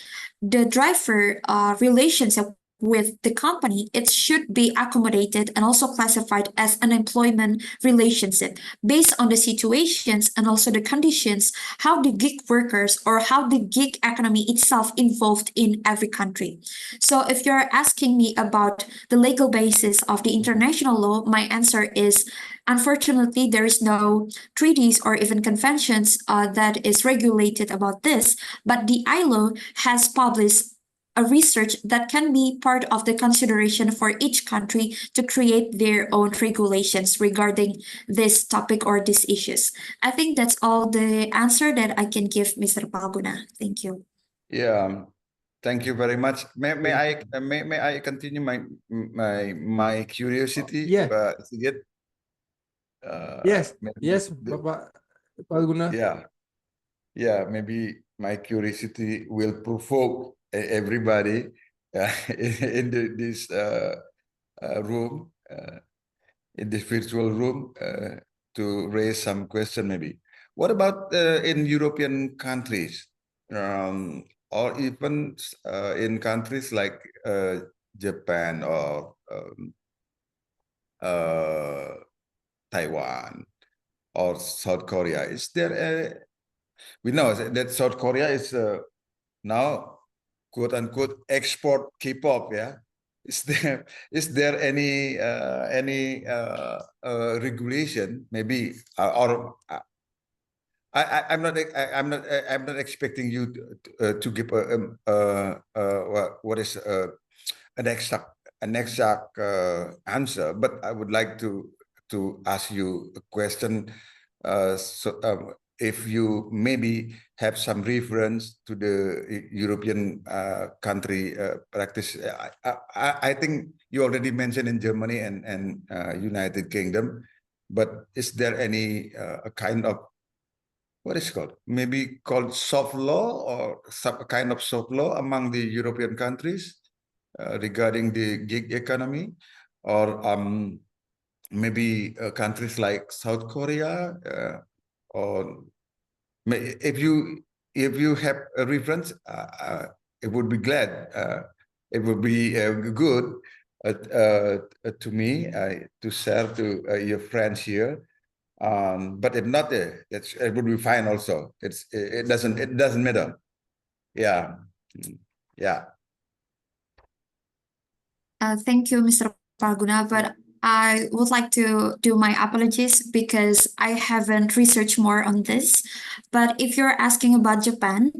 the driver relationship with the company, it should be accommodated and also classified as an employment relationship based on the situations and also the conditions, how the gig workers or how the gig economy itself involved in every country. So if you're asking me about the legal basis of the international law, my answer is unfortunately, there is no treaties or even conventions that is regulated about this, but the ILO has published a research that can be part of the consideration for each country to create their own regulations regarding this topic or these issues. I think that's all the answer that I can give Mr. Palguna. Thank you. Yeah, Thank you very much. May Thank I may I continue my curiosity, Yeah. Sigit? Yes. Maybe Yes, Bapak Palguna. yeah, maybe my curiosity will provoke everybody in this room, in this virtual room, to raise some question maybe. What about in European countries, or even in countries like Japan or Taiwan or South Korea? Is there we know that South Korea is now quote unquote export K-pop, yeah. Is there any regulation maybe or I'm not expecting you to give what is an exact answer, but I would like to ask you a question. If you maybe have some reference to the European country practice, I think you already mentioned in Germany and United Kingdom, but is there any a kind of what is called maybe called soft law or some kind of soft law among the European countries regarding the gig economy, or maybe countries like South Korea, or if you have a reference, it would be glad. It would be good to me to share to your friends here. But if not, it would be fine also. It doesn't matter. Yeah, yeah. Thank you, Mr. Palguna, but I would like to do my apologies because I haven't researched more on this. But if you're asking about Japan,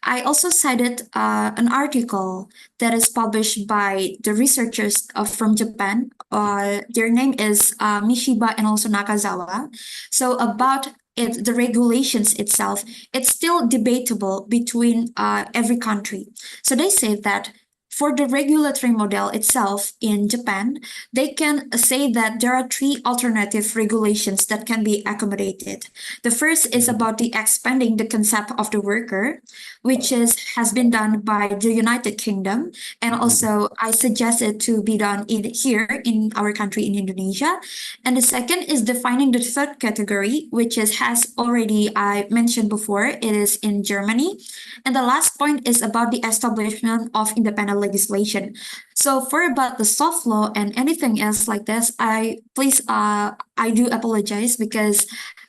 I also cited an article that is published by the researchers from Japan. Their name is Mishiba and also Nakazawa. So about it, the regulations itself, it's still debatable between every country. So they say that for the regulatory model itself in Japan, they can say that there are three alternative regulations that can be accommodated. The first is about the expanding the concept of the worker, which has been done by the United Kingdom, and also I suggest it to be done here in our country in Indonesia. And the second is defining the third category, which has already I mentioned before. It is in Germany. And the last point is about the establishment of independent legislation. So for about the soft law and anything else like this, I do apologize because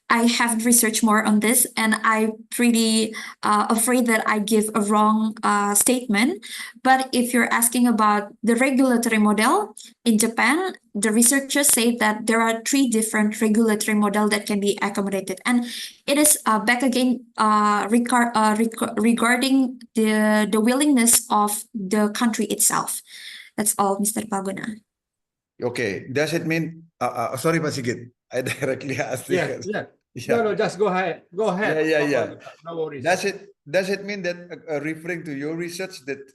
I haven't researched more on this, and I'm pretty afraid that I give a wrong statement. But if you're asking about the regulatory model in Japan, the researchers say that there are three different regulatory model that can be accommodated, and it is back again regarding the willingness of the country itself. That's all, Mr. Paguna. Okay. Does it mean? Sorry, Pak Sigit. I directly asked you. Yeah, yeah. No, just go ahead. Go ahead. Yeah. No worries. Does it mean that referring to your research that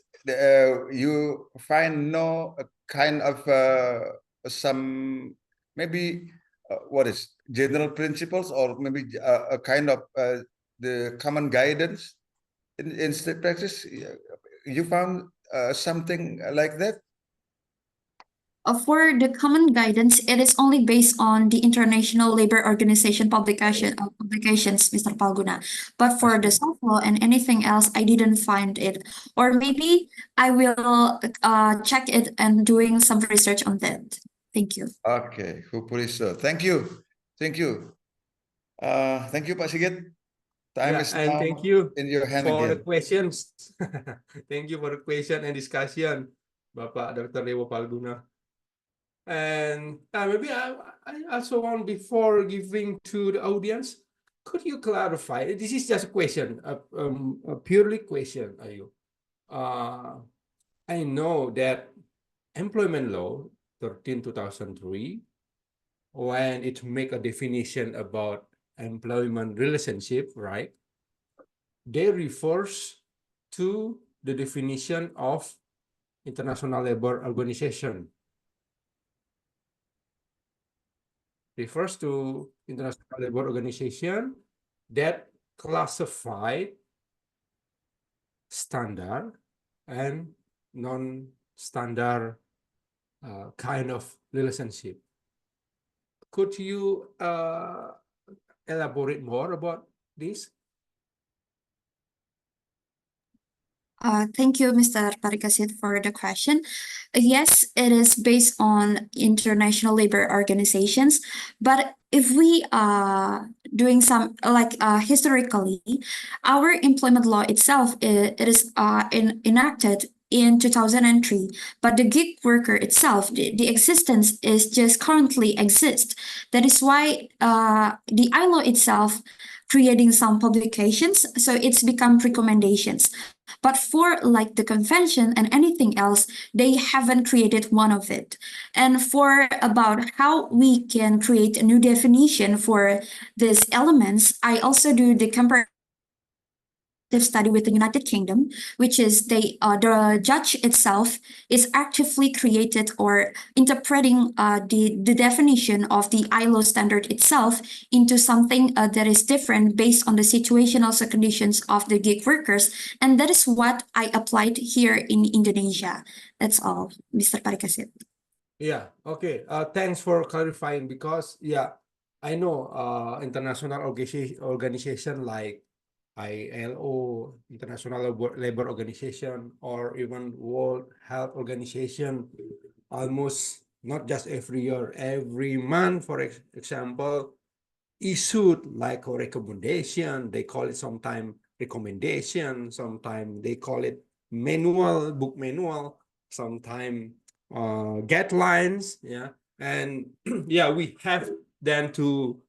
you find no kind of some maybe what is general principles, or maybe a kind of the common guidance in state practice? You found something like that? For the common guidance, it is only based on the International Labor Organization publications, Mr. Palguna. But for the soft law and anything else, I didn't find it. Or maybe I will check it and doing some research on that. Thank you. Okay, hopefully so. Thank you. Thank you. Thank you, Pak Sigit. Time is and now thank you in your hand for the again. questions. Thank you for the question and discussion, Bapak Dr. Dewo Palguna. And maybe I also want, before giving to the audience, could you clarify? This is just a question, a purely question, Ayu. I know that employment law 13/2003, when it make a definition about employment relationship, right? They refers to the definition of International Labor Organization. Refers to International Labor Organization that classify standard and non-standard kind of relationship. Could you elaborate more about this? Thank you, Mr. Parikasit, for the question. Yes, it is based on international labor organizations, but if we are doing some historically, our employment law itself it is enacted in 2003, but the gig worker itself, the existence is just currently exist. That is why the ILO itself creating some publications, so it's become recommendations. But for like the convention and anything else, they haven't created one of it. And for about how we can create a new definition for these elements, I also do the comparative study with the United Kingdom, which is the judge itself is actively created or interpreting the definition of the ILO standard itself into something that is different based on the situational conditions of the gig workers, and that is what I applied here in Indonesia. That's all, Mr. Parikasit. Yeah, okay. Thanks for clarifying because I know international organization like ILO, International Labor Organization, or even World Health Organization, almost not just every year, every month, for example, issued like a recommendation. They call it sometimes recommendation, sometimes they call it manual, book manual, sometimes guidelines. Yeah, and yeah, we have then to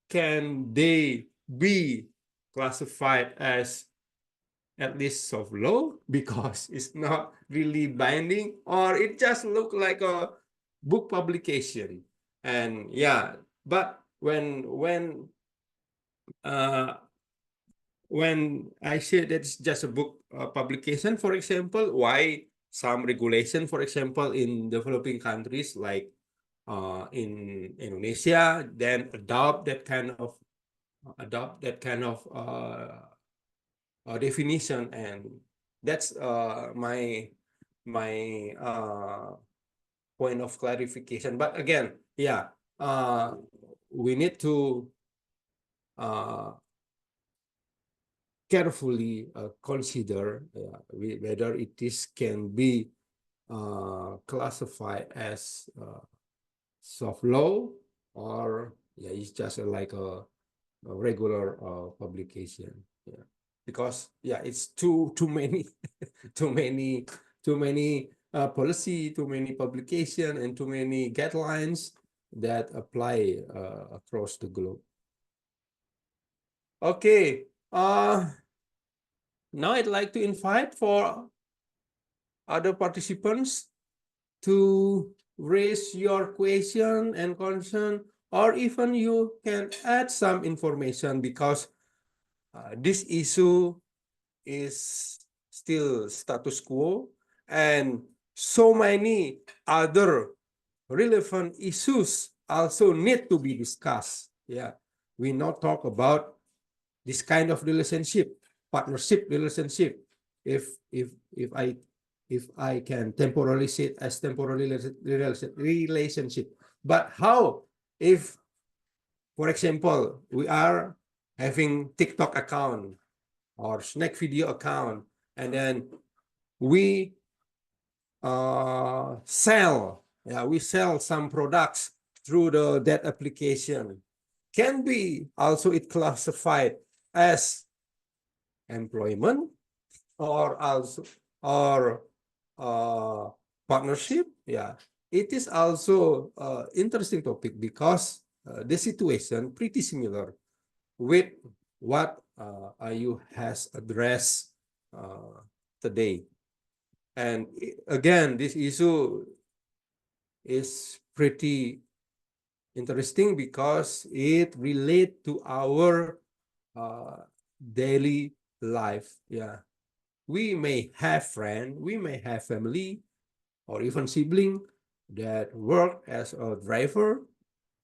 can they be classified as at least soft law because it's not really binding, or it just look like a book publication. And yeah, but uh, when I say that it's just a book publication, for example, why some regulation, for example, in developing countries like in Indonesia, then adopt that kind of definition, and that's my point of clarification. But again, we need to carefully consider whether it is can be classified as soft law, or it's just like a regular publication. Yeah, because it's too many too many policy, too many publication, and too many guidelines that apply across the globe. Okay, now I'd like to invite for other participants to raise your question and concern, or even you can add some information, because this issue is still status quo, and so many other relevant issues also need to be discussed. Yeah, we not talk about this kind of relationship, partnership relationship. If I can temporarily say it as temporary relationship, but how if, for example, we are having TikTok account or snack video account, and then we sell some products through that application. Can be also it classified as employment, or also partnership? Yeah, it is also interesting topic, because the situation pretty similar with what IU has addressed today. And again, this issue is pretty interesting because it relates to our daily life. Yeah, we may have friend, we may have family, or even sibling that work as a driver,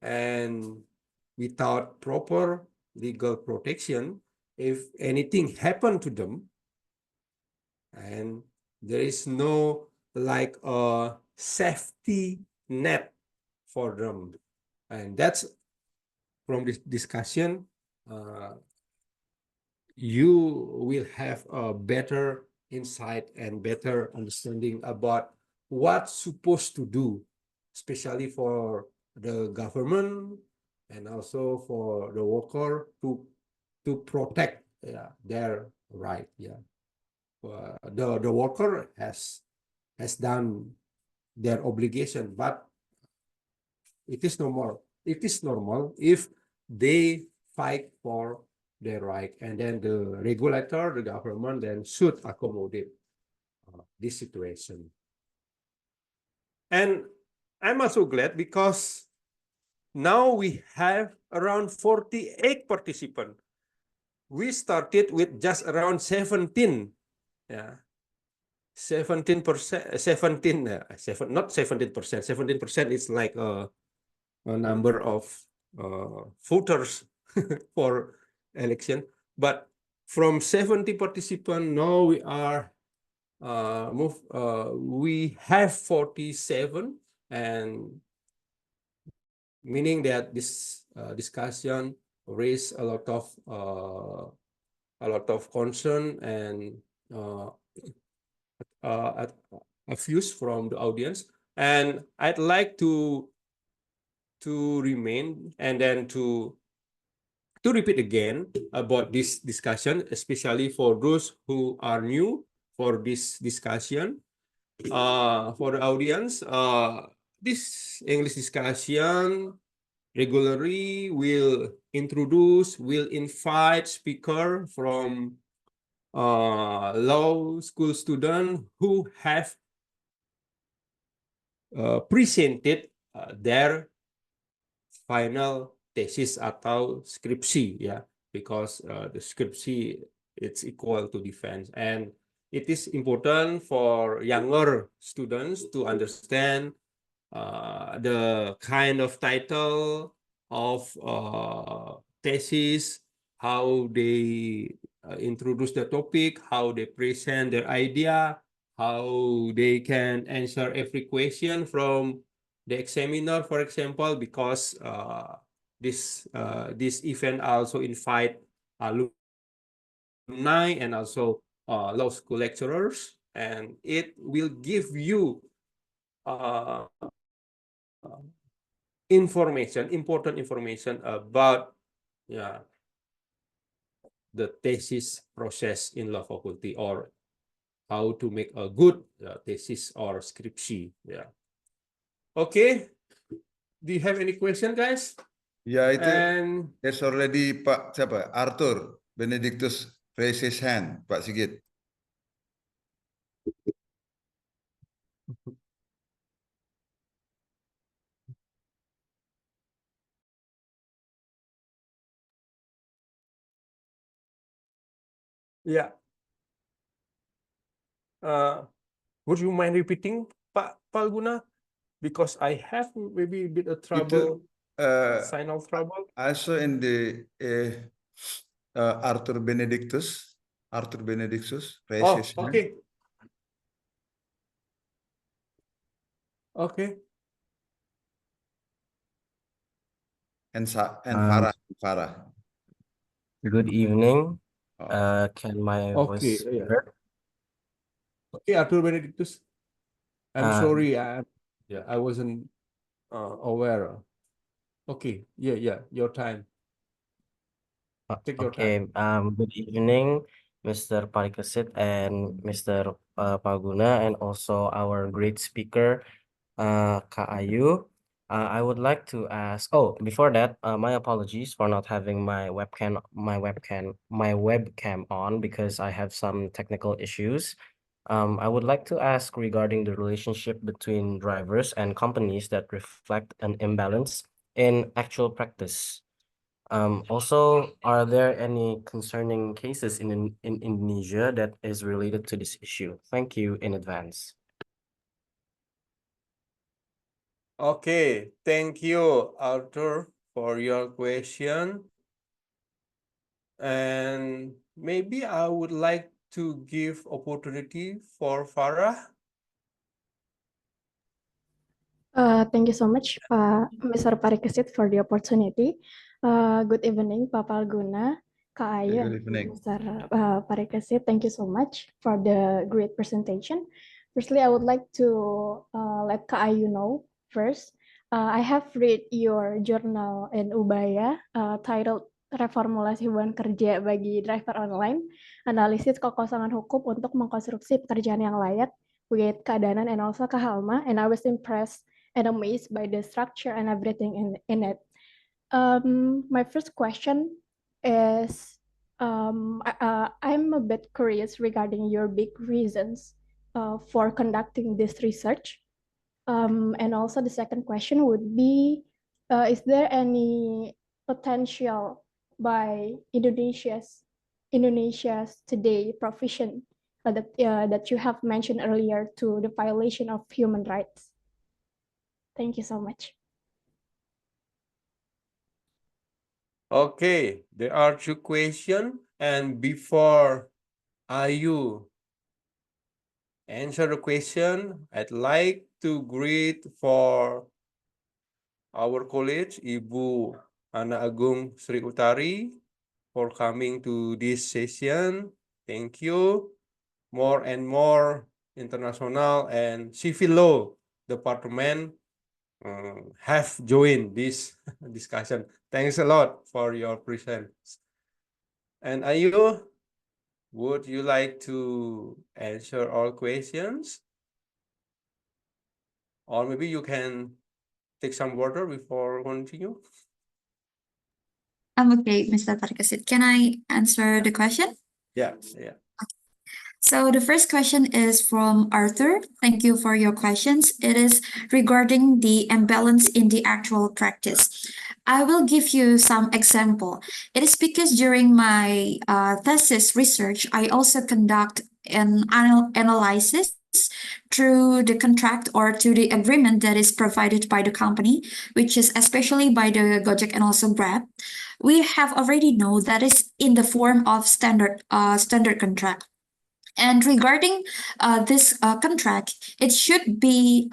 and without proper legal protection, if anything happened to them, and there is no like a safety net for them, and that's from this discussion, you will have a better insight and better understanding about what's supposed to do, especially for the government and also for the worker to protect their right. The worker has done their obligation, but it is normal. It is normal if they fight for their right, and then the regulator, the government, then should accommodate this situation. And I'm also glad because now we have around 48 participants. We started with just around 17. Yeah. 17%, 17, not 17%, 17% is like a number of voters for election. But from 70 participants, now we are we have 47, and meaning that this discussion raised a lot of concern and views from the audience. And I'd like to remain and then to repeat again about this discussion, especially for those who are new for this discussion. For the audience, this English discussion regularly will invite speaker from law school student who have presented their final thesis atau skripsi, ya, because the skripsi it's equal to defense, and it is important for younger students to understand the kind of title of thesis, how they introduce the topic, how they present their idea, how they can answer every question from the examiner, for example, because this event also invite alumni and also law school lecturers, and it will give you important information about the thesis process in law faculty, or how to make a good thesis or skripsi. Okay, do you have any question, guys? Ya itu, And there's already Pak siapa? Arthur Benedictus raise his hand, Pak Sigit. yeah, would you mind repeating, Pak Palguna? Because I have maybe a bit of trouble, signal trouble. Also in the Arthur Benedictus raise his hand. Okay. Okay. And Farah. Good evening. Oh. Can my Okay, voice yeah. be heard? Okay, Arthur Benedictus. I'm Uh, sorry, I wasn't aware. Okay, yeah, your time. Take your Okay. time. Good evening, Mr. Parikesit and Mr. Paguna, and also our great speaker, Kak Ayu. I would like to ask. Oh, before that, my apologies for not having my webcam on because I have some technical issues. I would like to ask regarding the relationship between drivers and companies that reflect an imbalance in actual practice. Also, are there any concerning cases in Indonesia that is related to this issue? Thank you in advance. Okay, thank you, Arthur, for your question. And maybe I would like to give opportunity for Farah. Thank you so much, Mr. Parikesit, for the opportunity. Good evening, Pak Palguna, Kak Ayu, Good and evening. Mr. Parikesit. Thank you so much for the great presentation. Firstly, I would like to let Kak Ayu know first. I have read your journal in Ubaya titled Reformulasi Hubungan Kerja bagi Driver Online, Analisis Kekosongan Hukum untuk Mengkonstruksi Pekerjaan yang Layak with Keadanan and also Kak Halma, and I was impressed and amazed by the structure and everything in it. My first question is, I'm a bit curious regarding your big reasons for conducting this research. And also the second question would be, is there any potential by Indonesia's today provision that you have mentioned earlier to the violation of human rights? Thank you so much. Okay, there are two questions. And before Ayu answer the question, I'd like to greet for our college, Ibu Ana Agung Sri Utari, for coming to this session. Thank you. More and more international and civil law department have joined this discussion. Thanks a lot for your presence. And Ayu, would you like to answer all questions? Or maybe you can take some water before continue. I'm okay, Mr. Parikesit. Can I answer the question? Yeah. So the first question is from Arthur. Thank you for your questions. It is regarding the imbalance in the actual practice. I will give you some example. It is because during my thesis research, I also conduct an analysis through the contract or to the agreement that is provided by the company, which is especially by the Gojek and also Grab. We have already know that is in the form of standard contract. And regarding this contract, it should be,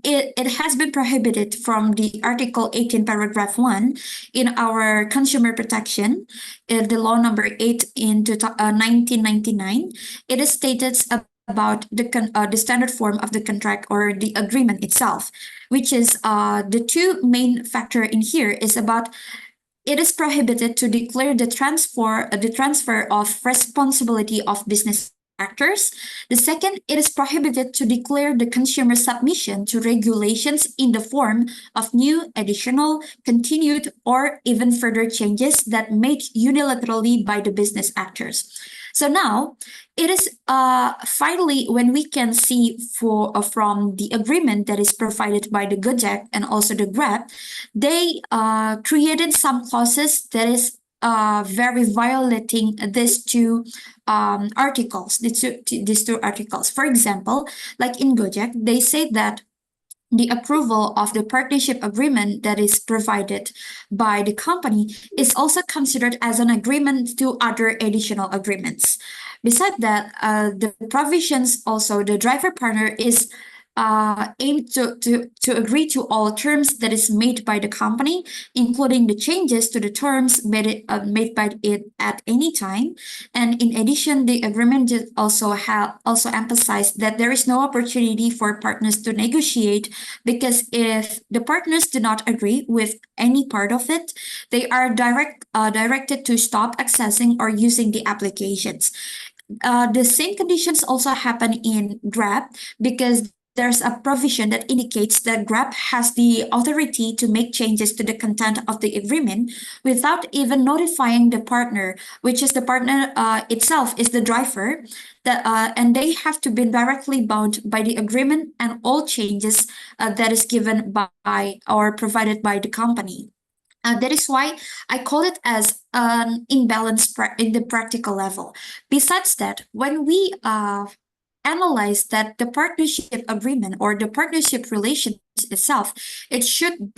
it has been prohibited from the Article 18, Paragraph 1 in our consumer protection, the law number 8 in 1999. It is stated about the standard form of the contract or the agreement itself, which is the two main factor in here is about it is prohibited to declare the transfer of responsibility of business actors. The second, it is prohibited to declare the consumer submission to regulations in the form of new, additional, continued, or even further changes that made unilaterally by the business actors. So now, it is finally when we can see from the agreement that is provided by the Gojek and also the Grab, they created some clauses that is very violating these two articles, these two articles. For example, like in Gojek, they say that the approval of the partnership agreement that is provided by the company is also considered as an agreement to other additional agreements. Besides that, the provisions also, the driver partner is aimed to agree to all terms that is made by the company, including the changes to the terms made by it at any time. And in addition, the agreement also emphasized that there is no opportunity for partners to negotiate, because if the partners do not agree with any part of it, they are directed to stop accessing or using the applications. The same conditions also happen in Grab, because there's a provision that indicates that Grab has the authority to make changes to the content of the agreement without even notifying the partner, which is the partner itself is the driver, that and they have to be directly bound by the agreement and all changes that is given by or provided by the company. That is why I call it as an imbalance in the practical level. Besides that, when we analyze that the partnership agreement or the partnership relations itself, it should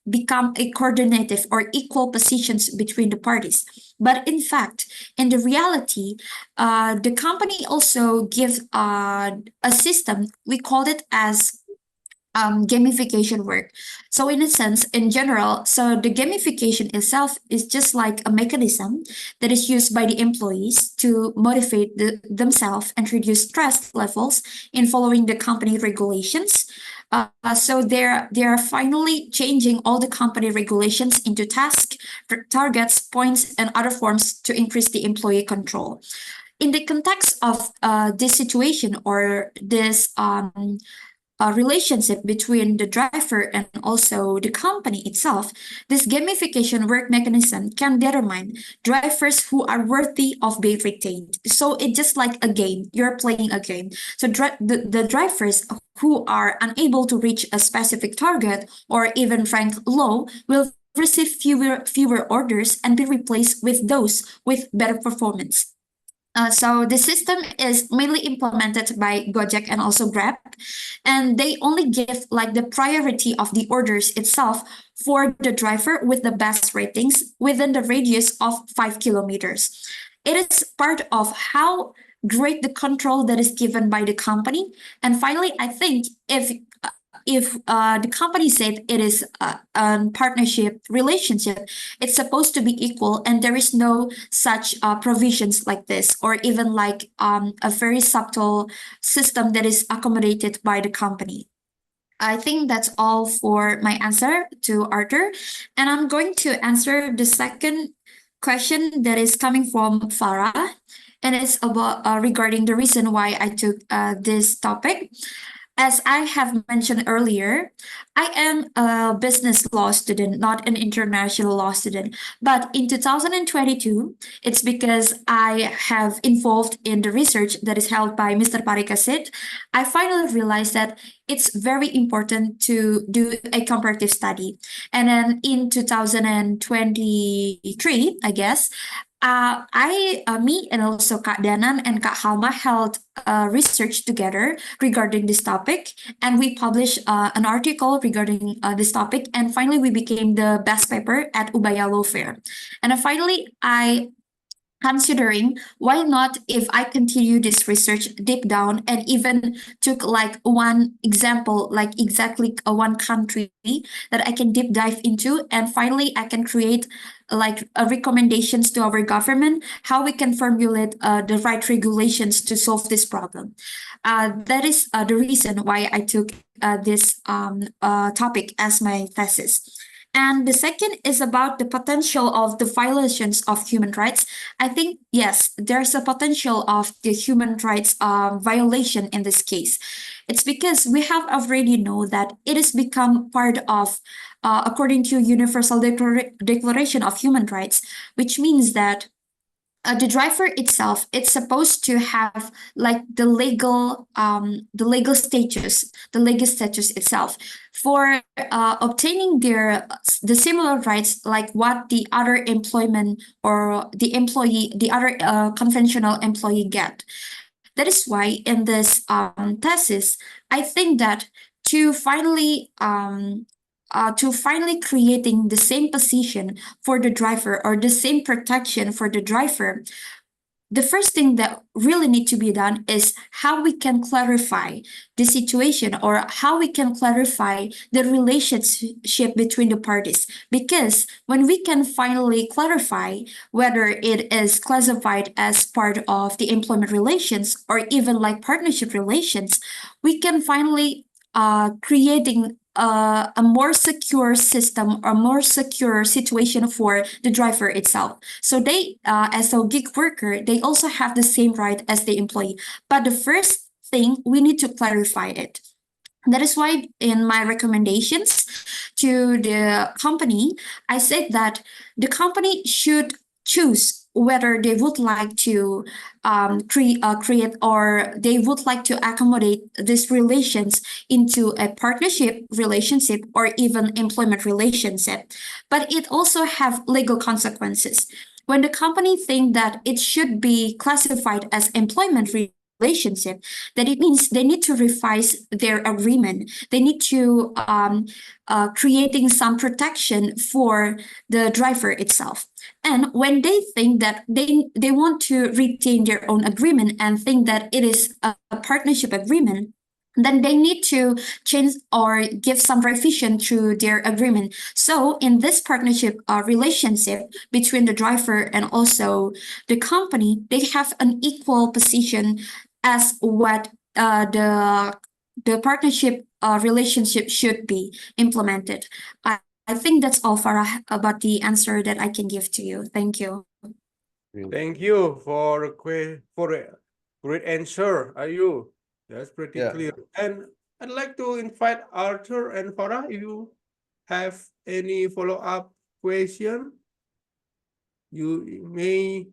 become a coordinative or equal positions between the parties. But in fact, in the reality, the company also gives a system. We call it as gamification work. So in a sense, in general, so the gamification itself is just like a mechanism that is used by the employees to motivate themselves and reduce stress levels in following the company regulations. So they're finally changing all the company regulations into tasks, targets, points, and other forms to increase the employee control. In the context of this situation or this relationship between the driver and also the company itself, this gamification work mechanism can determine drivers who are worthy of being retained. So it's just like a game. You're playing a game. So the drivers who are unable to reach a specific target or even rank low will receive fewer orders and be replaced with those with better performance. So the system is mainly implemented by Gojek and also Grab, and they only give like the priority of the orders itself for the driver with the best ratings within the radius of 5 kilometers. It is part of how great the control that is given by the company. And finally, I think if the company said it is a partnership relationship, it's supposed to be equal, and there is no such provisions like this, or even like a very subtle system that is accommodated by the company. I think that's all for my answer to Arthur, and I'm going to answer the second question that is coming from Farah, and it's about regarding the reason why I took this topic. As I have mentioned earlier, I am a business law student, not an international law student. But in 2022, it's because I have involved in the research that is held by Mr. Parikasit. I finally realized that it's very important to do a comparative study. And then in 2023, I guess, me and also Kak Danan and Kak Halma held research together regarding this topic, and we published an article regarding this topic, and finally we became the best paper at Ubaya Law Fair. And finally, I considering why not if I continue this research deep down and even took like one example, like exactly one country that I can deep dive into, and finally I can create like recommendations to our government how we can formulate the right regulations to solve this problem. That is the reason why I took this topic as my thesis. And the second is about the potential of the violations of human rights. I think, yes, there's a potential of the human rights violation in this case. It's because we have already know that it has become part of, according to Universal Declaration of Human Rights, which means that the driver itself, it's supposed to have like the legal status itself for obtaining the similar rights like what the other employment or the other conventional employee get. That is why in this thesis, I think that to finally creating the same position for the driver or the same protection for the driver, the first thing that really need to be done is how we can clarify the situation or how we can clarify the relationship between the parties. Because when we can finally clarify whether it is classified as part of the employment relations or even like partnership relations, we can finally creating a more secure system or more secure situation for the driver itself. So they, as a gig worker, they also have the same right as the employee. But the first thing, we need to clarify it. That is why in my recommendations to the company, I said that the company should choose whether they would like to create or they would like to accommodate these relations into a partnership relationship or even employment relationship. But it also have legal consequences. When the company think that it should be classified as employment relationship, that it means they need to revise their agreement. They need to creating some protection for the driver itself. And when they think that they want to retain their own agreement and think that it is a partnership agreement, then they need to change or give some revision to their agreement. So in this partnership relationship between the driver and also the company, they have an equal position as what the partnership relationship should be implemented. I think that's all, Farah, about the answer that I can give to you. Thank you. Thank you for a great answer, Ayu. That's pretty Yeah. clear. And I'd like to invite Arthur and Farah if you have any follow-up question. You may,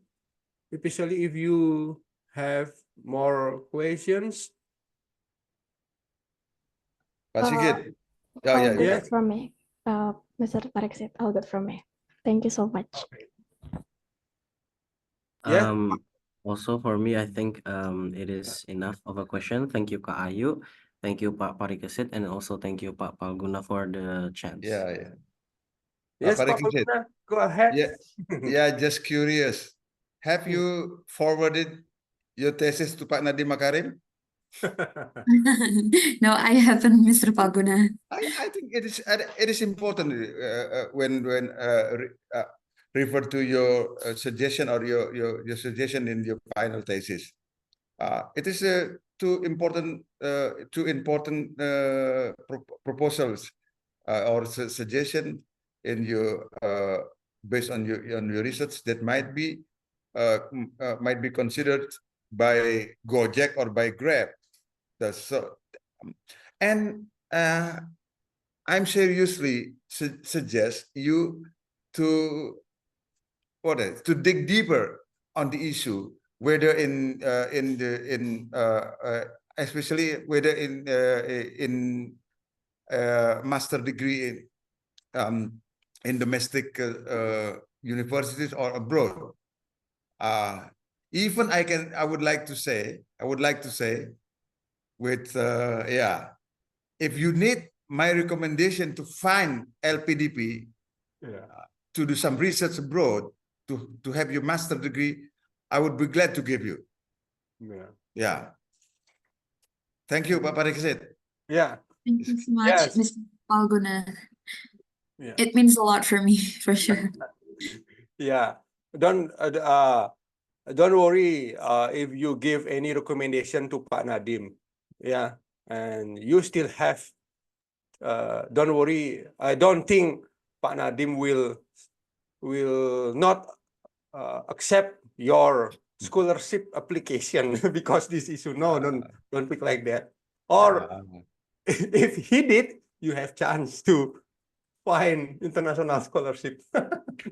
especially if you have more questions. Pak Sigit. Oh, All yeah, good Yes. from me. Mr. Pariksit, all good from me. Thank you so much. Yes. Also for me, I think it is enough of a question. Thank you, Kak Ayu. Thank you, Pak Parikesit, and also thank you, Pak Palguna, for the chance. Yeah, yeah. Yes, Pak Pak Parikesit. Palguna, go ahead. Yeah, yeah, just curious. Have you forwarded your thesis to Pak Nadiem Makarim? No, I haven't, Mr. Palguna. I think it is important when refer to your suggestion or your suggestion in your final thesis. It is two important proposals or suggestion in your based on your research that might be considered by Gojek or by Grab. So, and I'm seriously suggest you to dig deeper on the issue, whether especially whether in master degree in domestic universities or abroad. Even I would like to say with if you need my recommendation to find LPDP, to do some research abroad, to have your master degree, I would be glad to give you. Yeah. Thank you, Pak Parikesit. Yeah. Thank you so much, Yes. Mr. Palguna. Yeah. It means a lot for me, for sure. Yeah. Don't worry if you give any recommendation to Pak Nadiem. Yeah. And you still have don't worry. I don't think Pak Nadiem will not accept your scholarship application because this issue. No, don't pick like that. Or if he did, you have chance to find international scholarship.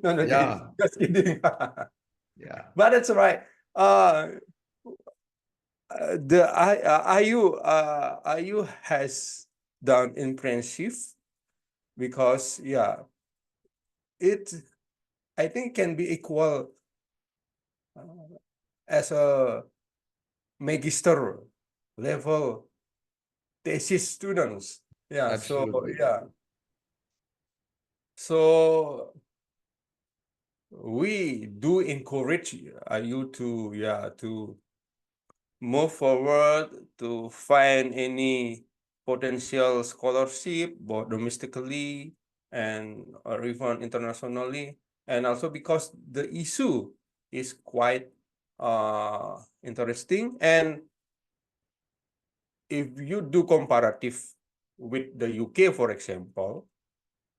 No, Yeah. just kidding. Yeah. But that's all right. The IU has done internship because it I think can be equal as a magister level thesis students. Yeah. Absolutely. So we do encourage you to move forward to find any potential scholarship, both domestically and or even internationally, and also because the issue is quite interesting. And if you do comparative with the UK, for example,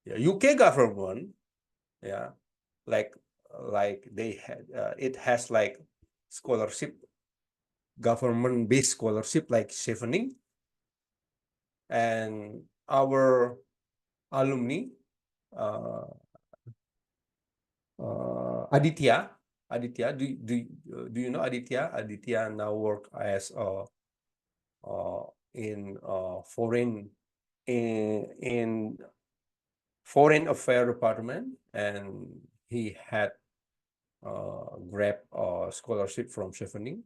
UK government, like they had it has like scholarship, government-based scholarship like Chevening, and our alumni Aditya. Do you know Aditya? Aditya now work as in in foreign affair department, and he had grabbed a scholarship from Chevening,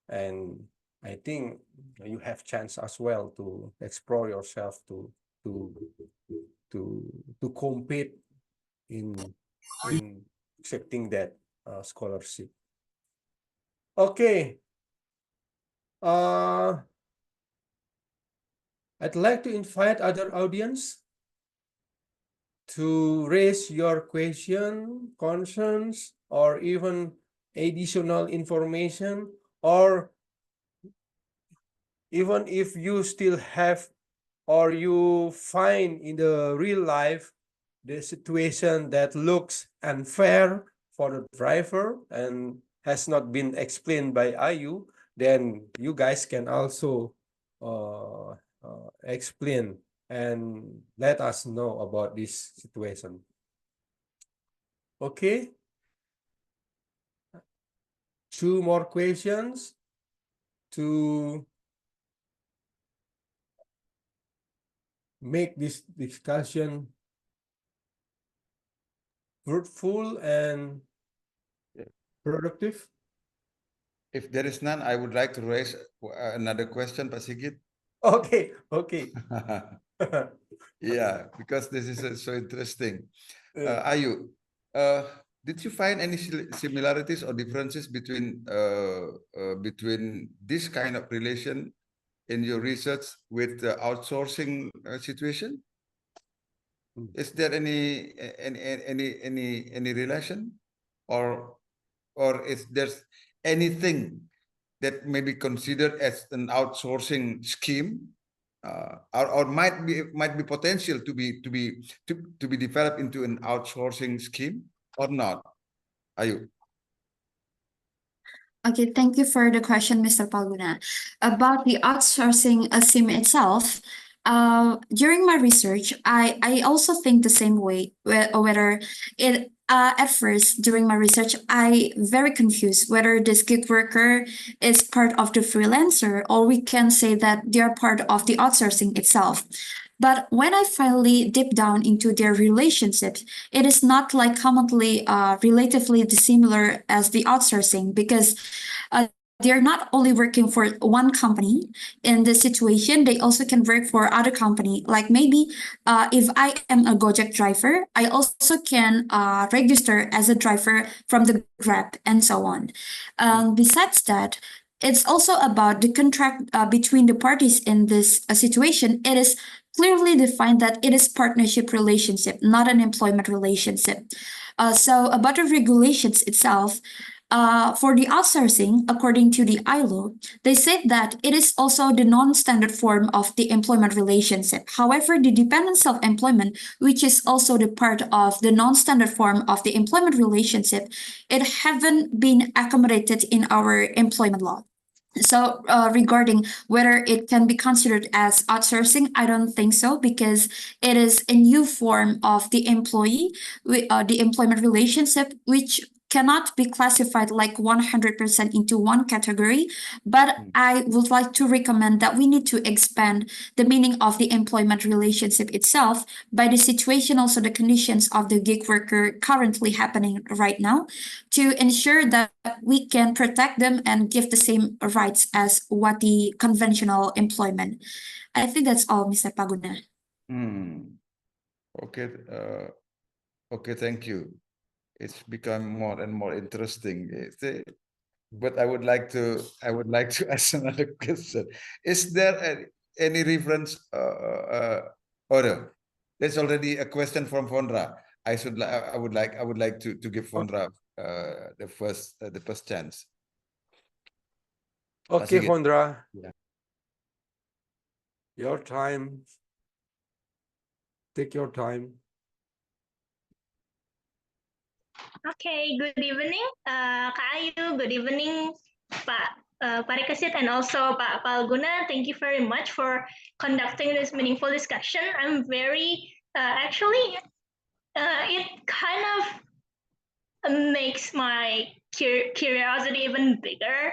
and I think you have chance as well to explore yourself to to compete in accepting that scholarship. Okay. I'd like to invite other audience to raise your question, concerns, or even additional information, or even if you still have or you find in the real life the situation that looks unfair for the driver and has not been explained by IU, then you guys can also explain and let us know about this situation. Okay. 2 more questions to make this discussion fruitful and productive. If there is none, I would like to raise another question, Pak Sigit. Okay. Yeah, because this is so interesting. Yeah. Ayu, did you find any similarities or differences between this kind of relation in your research with the outsourcing situation? Is there any relation, or is there anything that may be considered as an outsourcing scheme, or might be potential to be developed into an outsourcing scheme or not? Ayu. Okay, thank you for the question, Mr. Palguna. About the outsourcing SIM itself, during my research, I also think the same way, whether it at first during my research, I very confused whether this gig worker is part of the freelancer, or we can say that they are part of the outsourcing itself. But when I finally dip down into their relationships, it is not like commonly relatively dissimilar as the outsourcing, because they're not only working for one company in this situation, they also can work for other company. Like maybe if I am a Gojek driver, I also can register as a driver from the Grab and so on. Besides that, it's also about the contract between the parties in this situation. It is clearly defined that it is partnership relationship, not an employment relationship. So about the regulations itself, for the outsourcing, according to the ILO, they said that it is also the non-standard form of the employment relationship. However, the dependent self-employment, which is also the part of the non-standard form of the employment relationship, it haven't been accommodated in our employment law. So, regarding whether it can be considered as outsourcing, I don't think so, because it is a new form of the the employment relationship, which cannot be classified like 100% into one category. But I would like to recommend that we need to expand the meaning of the employment relationship itself by the situation, also the conditions of the gig worker currently happening right now, to ensure that we can protect them and give the same rights as what the conventional employment. I think that's all, Mr. Paguna. Okay. Okay. Thank you. It's become more and more interesting. But I would like to ask another question. Is there any reference? Or there's already a question from Fondra. I would like to give Fondra the first chance. Okay, Sigit. Fondra. Yeah. Your time. Take your time. Okay, good evening, Kak Ayu. Good evening, Pak Parikesit, and also Pak Palguna. Thank you very much for conducting this meaningful discussion. I'm very, actually, it kind of makes my curiosity even bigger.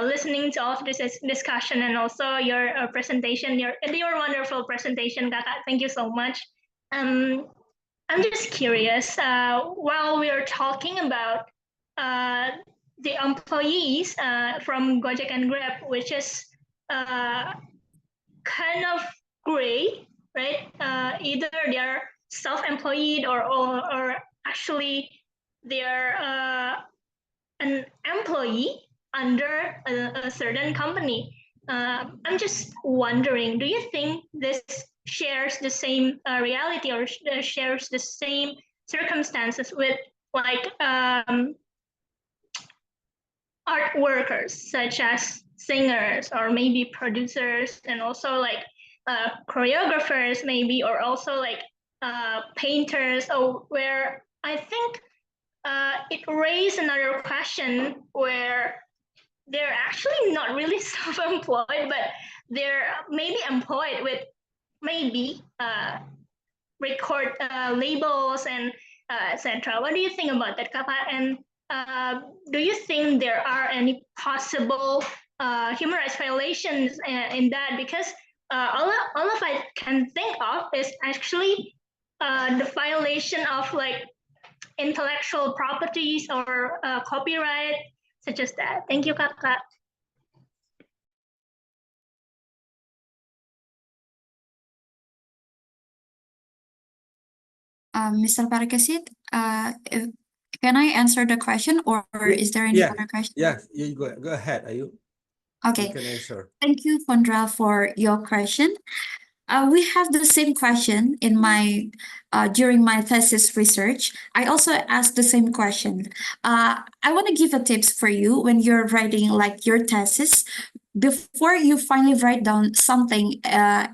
Listening to all of this discussion and also your presentation, your wonderful presentation, Kakak. Thank you so much. I'm just curious. While we are talking about the employees from Gojek and Grab, which is kind of gray, right? Either they're self-employed or actually they're an employee under a certain company. I'm just wondering, do you think this shares the same reality or shares the same circumstances with like art workers such as singers or maybe producers and also like choreographers maybe or also like painters or where I think it raised another question where they're actually not really self-employed, but they're maybe employed with maybe record labels and etc. What do you think about that, Kapa? And do you think there are any possible human rights violations in that? Because all of I can think of is actually the violation of like intellectual properties or copyright, such as that. Thank you, Kakak. Mr. Parikesit, can I answer the question or is there any other question? Yes, you go ahead, Ayu. You Okay, can answer. thank you, Fondra, for your question. We have the same question in my during my thesis research. I also asked the same question. I want to give a tips for you when you're writing like your thesis. Before you finally write down something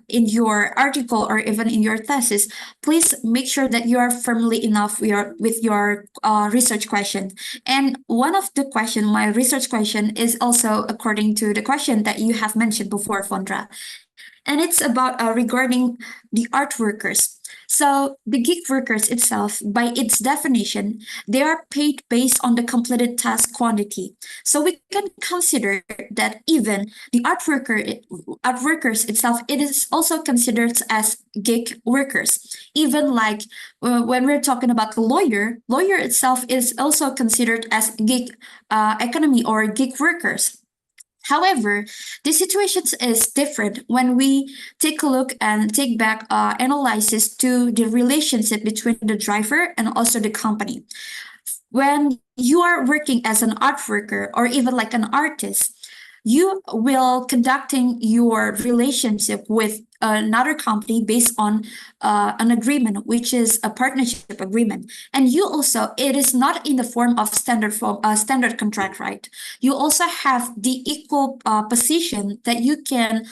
in your article or even in your thesis, please make sure that you are firmly enough with your research question. And one of the question, my research question, is also according to the question that you have mentioned before, Fondra. And it's about regarding the art workers. So the gig workers itself, by its definition, they are paid based on the completed task quantity. So we can consider that even the art workers itself, it is also considered as gig workers. Even like when we're talking about the lawyer itself is also considered as gig economy or gig workers. However, the situation is different when we take a look and take back analysis to the relationship between the driver and also the company. When you are working as an art worker or even like an artist, you will conducting your relationship with another company based on an agreement, which is a partnership agreement. And you also, it is not in the form of standard contract, right? You also have the equal position that you can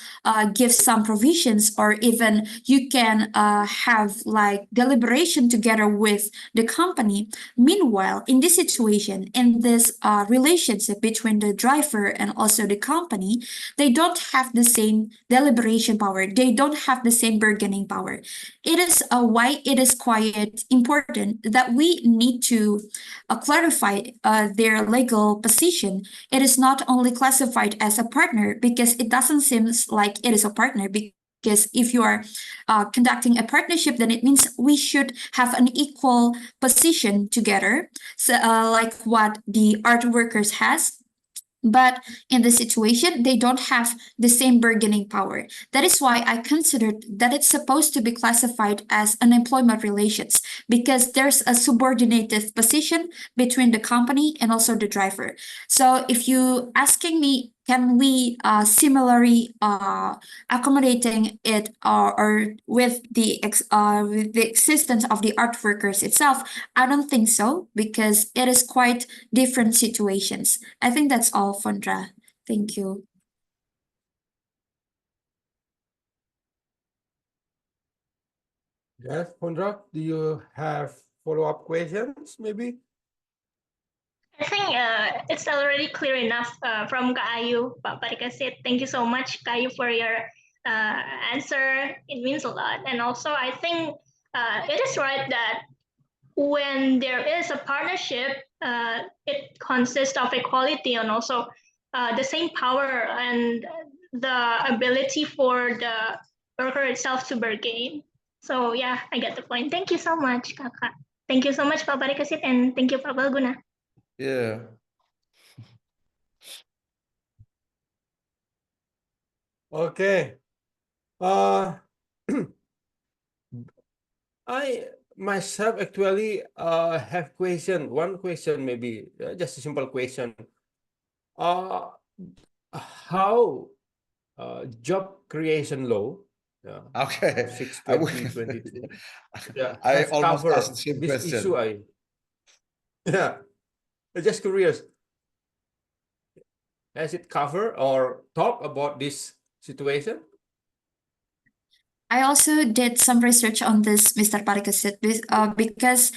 give some provisions or even you can have like deliberation together with the company. Meanwhile, in this situation, in this relationship between the driver and also the company, they don't have the same deliberation power. They don't have the same bargaining power. It is why it is quite important that we need to clarify their legal position. It is not only classified as a partner because it doesn't seem like it is a partner. Because if you are conducting a partnership, then it means we should have an equal position together, so like what the art workers has. But in this situation, they don't have the same bargaining power. That is why I considered that it's supposed to be classified as an employment relations because there's a subordinated position between the company and also the driver. So if you asking me, can we similarly accommodating it or with the existence of the art workers itself? I don't think so because it is quite different situations. I think that's all, Fondra. Thank you. Yes, Pondra, do you have follow-up questions, maybe? I think it's already clear enough from Kak Ayu, Pak Parikesit. Thank you so much, Kak Ayu, for your answer. It means a lot. And also, I think it is right that when there is a partnership, it consists of equality and also the same power and the ability for the worker itself to bargain. So yeah, I get the point. Thank you so much, Kakak. Thank you so much, Pak Parikesit, and thank you, Pak Balguna. Yeah. Okay. I myself actually have question. One question maybe just a simple question. How job creation law, Okay. 6/2022, I have almost asked covered the same this question. issue? Yeah, I'm just curious. Has it covered or talk about this situation? I also did some research on this, Mr. Parikesit, because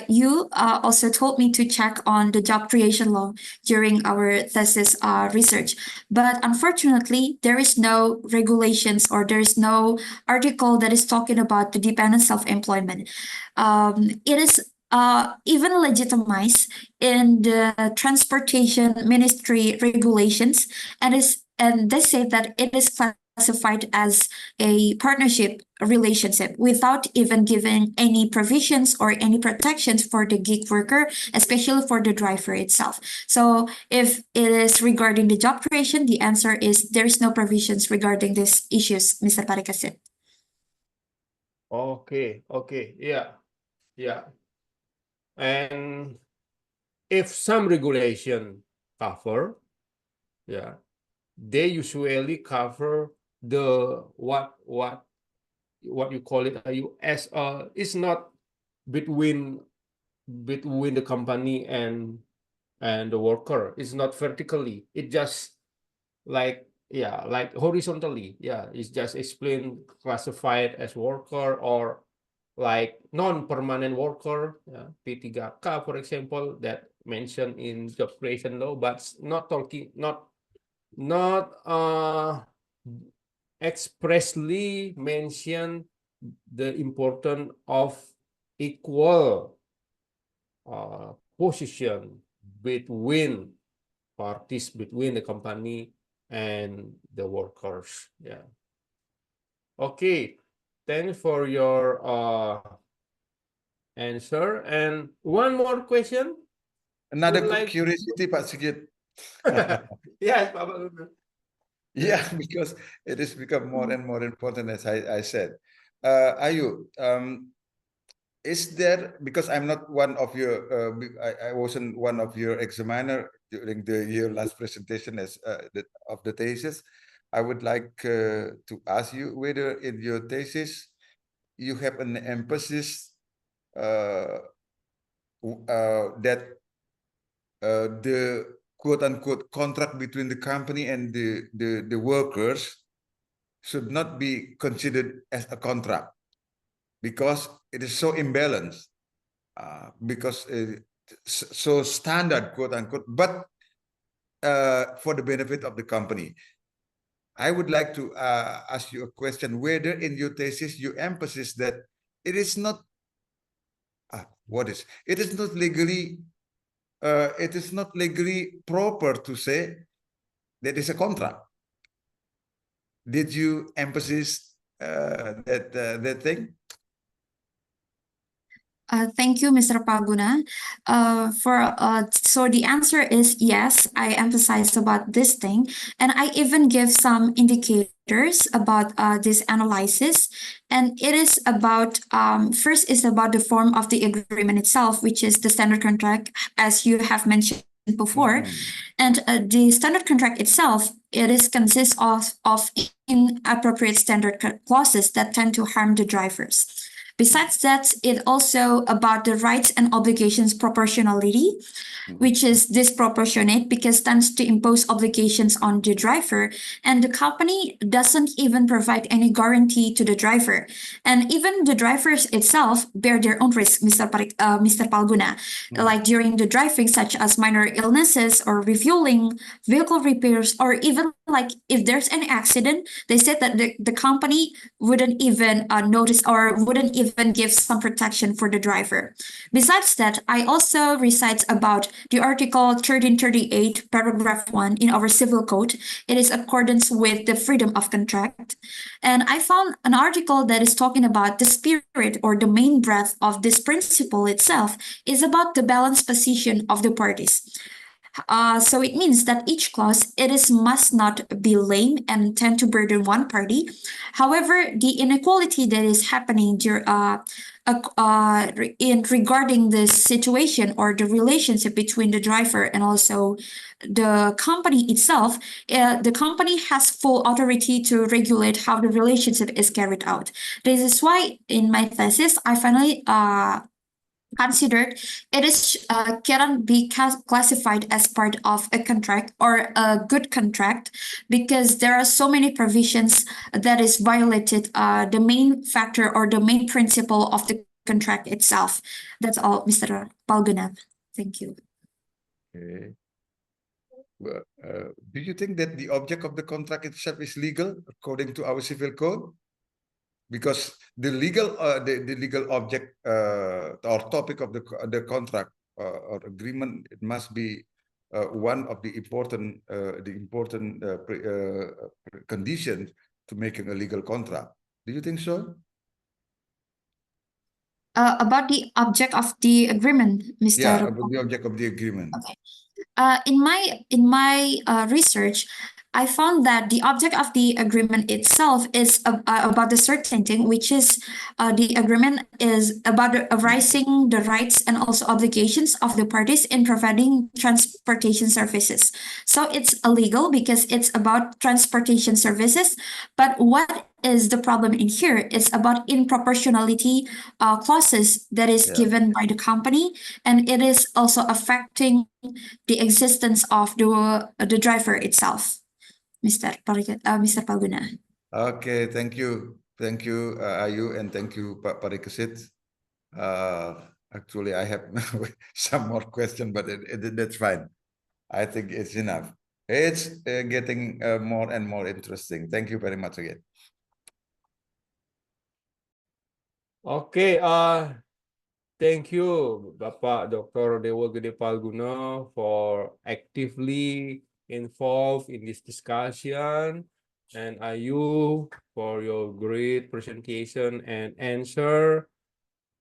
you also told me to check on the job creation law during our thesis research. But unfortunately, there is no regulations or there is no article that is talking about the dependent self-employment. It is even legitimized in the transportation ministry regulations, and they say that it is classified as a partnership relationship without even giving any provisions or any protections for the gig worker, especially for the driver itself. So if it is regarding the job creation, the answer is there is no provisions regarding these issues, Mr. Parikesit. Okay, yeah. And if some regulation cover, yeah, they usually cover the what you call it as it's not between the company and the worker. It's not vertically. It just like horizontally. Yeah, it's just explained classified as worker or like non-permanent worker, P3K, for example, that mentioned in job creation law, but not talking, not expressly mention the importance of equal position between parties, between the company and the workers. Yeah. Okay. Thanks for your answer. And one more question. Another Would like curiosity, Pak Sigit. yes, Pak Balguna. Yeah, because it has become more and more important, as I said. Ayu, is there, because I'm not one of your, I wasn't one of your examiner during your last presentation of the thesis. I would like to ask you whether in your thesis you have an emphasis that the quote unquote contract between the company and the workers should not be considered as a contract because it is so imbalanced, because so standard, quote unquote, but for the benefit of the company. I would like to ask you a question, whether in your thesis you emphasize that it is not, it is not legally proper to say that is a contract. Did you emphasize that thing? Thank you, Mr. Paguna. So the answer is yes, I emphasize about this thing, and I even give some indicators about this analysis. And it is about first is about the form of the agreement itself, which is the standard contract, as you have mentioned before. And the standard contract itself, it is consists of inappropriate standard clauses that tend to harm the drivers. Besides that, it also about the rights and obligations proportionality, which is disproportionate because tends to impose obligations on the driver, and the company doesn't even provide any guarantee to the driver. And even the drivers itself bear their own risk, Mr. Palguna, like during the driving, such as minor illnesses or refueling, vehicle repairs, or even like if there's an accident, they said that the company wouldn't even notice or wouldn't even even give some protection for the driver. Besides that, I also recite about the Article 1338, paragraph 1 in our civil code. It is accordance with the freedom of contract. And I found an article that is talking about the spirit or the main breath of this principle itself is about the balanced position of the parties. So it means that each clause it is must not be lame and tend to burden one party. However, the inequality that is happening in regarding this situation or the relationship between the driver and also the company itself, the company has full authority to regulate how the relationship is carried out. This is why in my thesis I finally considered it is cannot be classified as part of a contract or a good contract because there are so many provisions that is violated the main factor or the main principle of the contract itself. That's all, Mr. Palguna. Thank you. Okay. Well, do you think that the object of the contract itself is legal according to our civil code? Because the legal object or topic of the contract or agreement, it must be one of the important conditions to making a legal contract. Do you think so? About the object of the agreement, Mr. Yeah, about the object of the agreement. Okay. In my research, I found that the object of the agreement itself is about a certain thing, which is the agreement is about arising the rights and also obligations of the parties in providing transportation services. So it's illegal because it's about transportation services. But what is the problem in here? It's about in-proportionality clauses that is given by the company, and it is also affecting the existence of the driver itself, Mr. Palguna. Okay, thank you, Ayu, and thank you, Pak Parikesit. Actually, I have some more questions, but that's fine. I think it's enough. It's getting more and more interesting. Thank you very much again. Okay, thank you, Bapak Dr. Dewa Gede Palguna, for actively involved in this discussion, and Ayu for your great presentation and answer.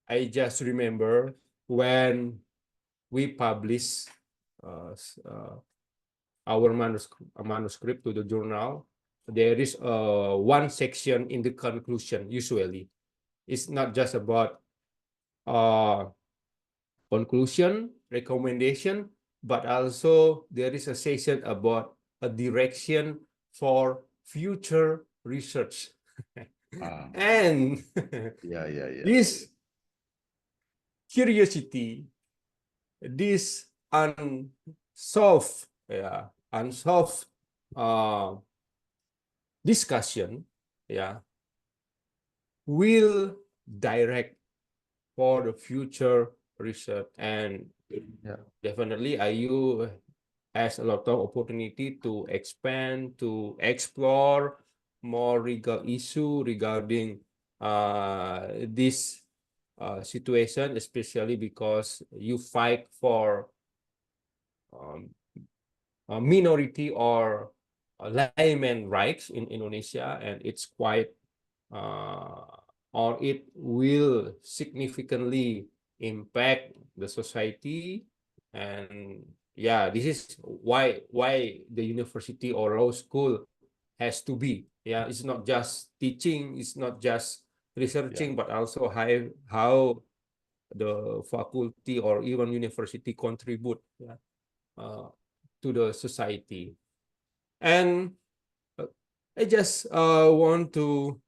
I just remember when we published our manuscript to the journal, there is one section in the conclusion usually. It's not just about conclusion, recommendation, but also there is a section about a direction for future research. And this curiosity, this unsolved discussion, will direct for the future research, and definitely IU has a lot of opportunity to expand, to explore more legal issue regarding this situation, especially because you fight for minority or layman rights in Indonesia, and it's quite or it will significantly impact the society. And yeah, this is why the university or law school has to be. Yeah, it's not just teaching, it's not just researching, but also how the faculty or even university contribute to the society. And I just want to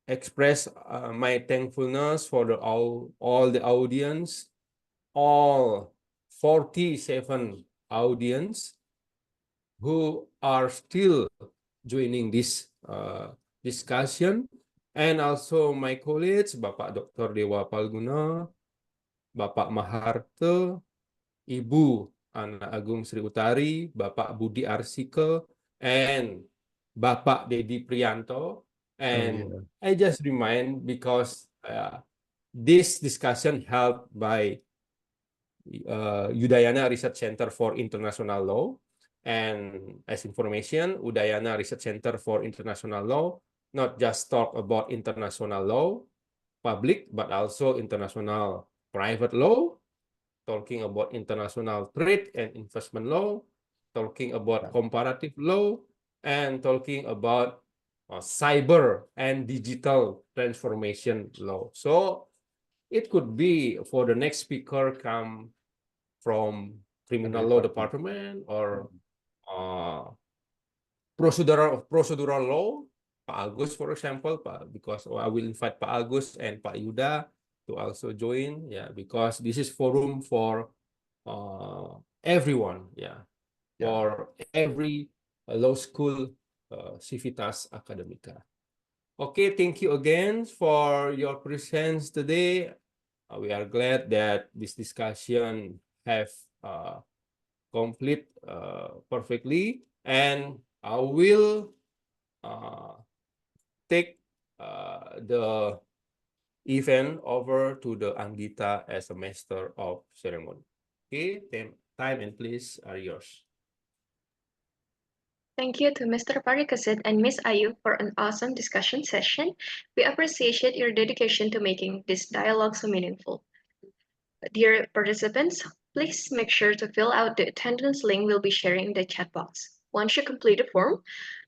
express my thankfulness for all the audience, all 47 audience who are still joining this discussion, and also my colleagues, Bapak Dr. Dewa Palguna, Bapak Maharto, Ibu Ana Agung Sri Utari, Bapak Budi Arsike, and Bapak Dedi Prianto. And I just remind, because this discussion held by Udayana Research Center for International Law. And as information, Udayana Research Center for International Law not just talk about international law, public, but also international private law, talking about international trade and investment law, talking about comparative law, and talking about cyber and digital transformation law. So it could be for the next speaker come from criminal law department or procedural law, Pak Agus, for example, because I will invite Pak Agus and Pak Yuda to also join, because this is forum for everyone, for every law school civitas academica. Okay, thank you again for your presence today. We are glad that this discussion have complete perfectly, and I will take the event over to the Anggita as a master of ceremony. Okay, time and place are yours. Thank you to Mr. Parikasit and Ms. Ayu for an awesome discussion session. We appreciate your dedication to making this dialogue so meaningful. Dear participants, please make sure to fill out the attendance link we'll be sharing in the chat box. Once you complete the form,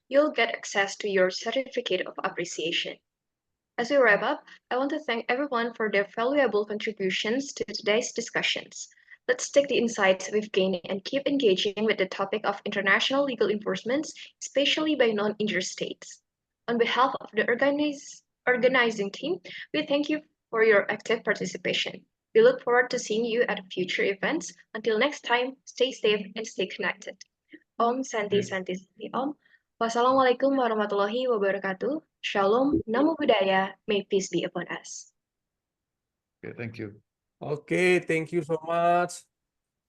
you'll get access to your certificate of appreciation. As we wrap up, I want to thank everyone for their valuable contributions to today's discussions. Let's take the insights we've gained and keep engaging with the topic of international legal enforcement, especially by non-injured states. On behalf of the organizing team, we thank you for your active participation. We look forward to seeing you at future events. Until next time, stay safe and stay connected. Om Santi Santi Santi Om. Wassalamualaikum warahmatullahi wabarakatuh. Shalom, Namo Buddhaya. May peace be upon us. Okay, thank you. Okay, thank you so much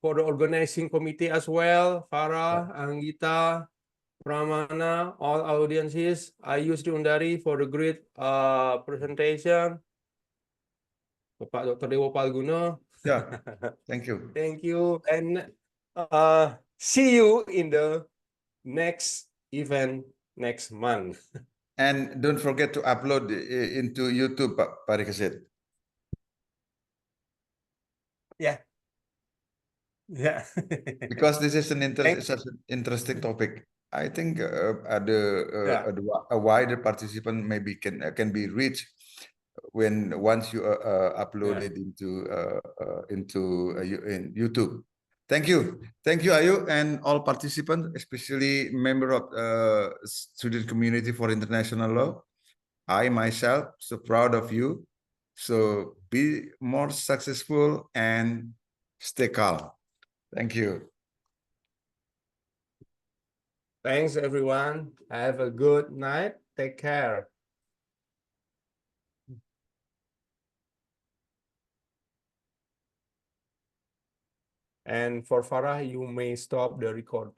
for the organizing committee as well, Farah, Anggita, Pramana, all audiences. I used to Undari for the great presentation. Bapak Dr. Dewa Palguna. Yeah, thank you. Thank you. And see you in the next event next month. And don't forget to upload into YouTube, Pak Parikasit. Yeah. Yeah. Because this is such an interesting topic. I think a wider participant maybe can be reached once you upload it into in YouTube. Thank you, Ayu, and all participants, especially member of student community for international law. I myself so proud of you. So be more successful and stay calm. Thank you. Thanks, everyone. Have a good night. Take care. And for Farah, you may stop the record.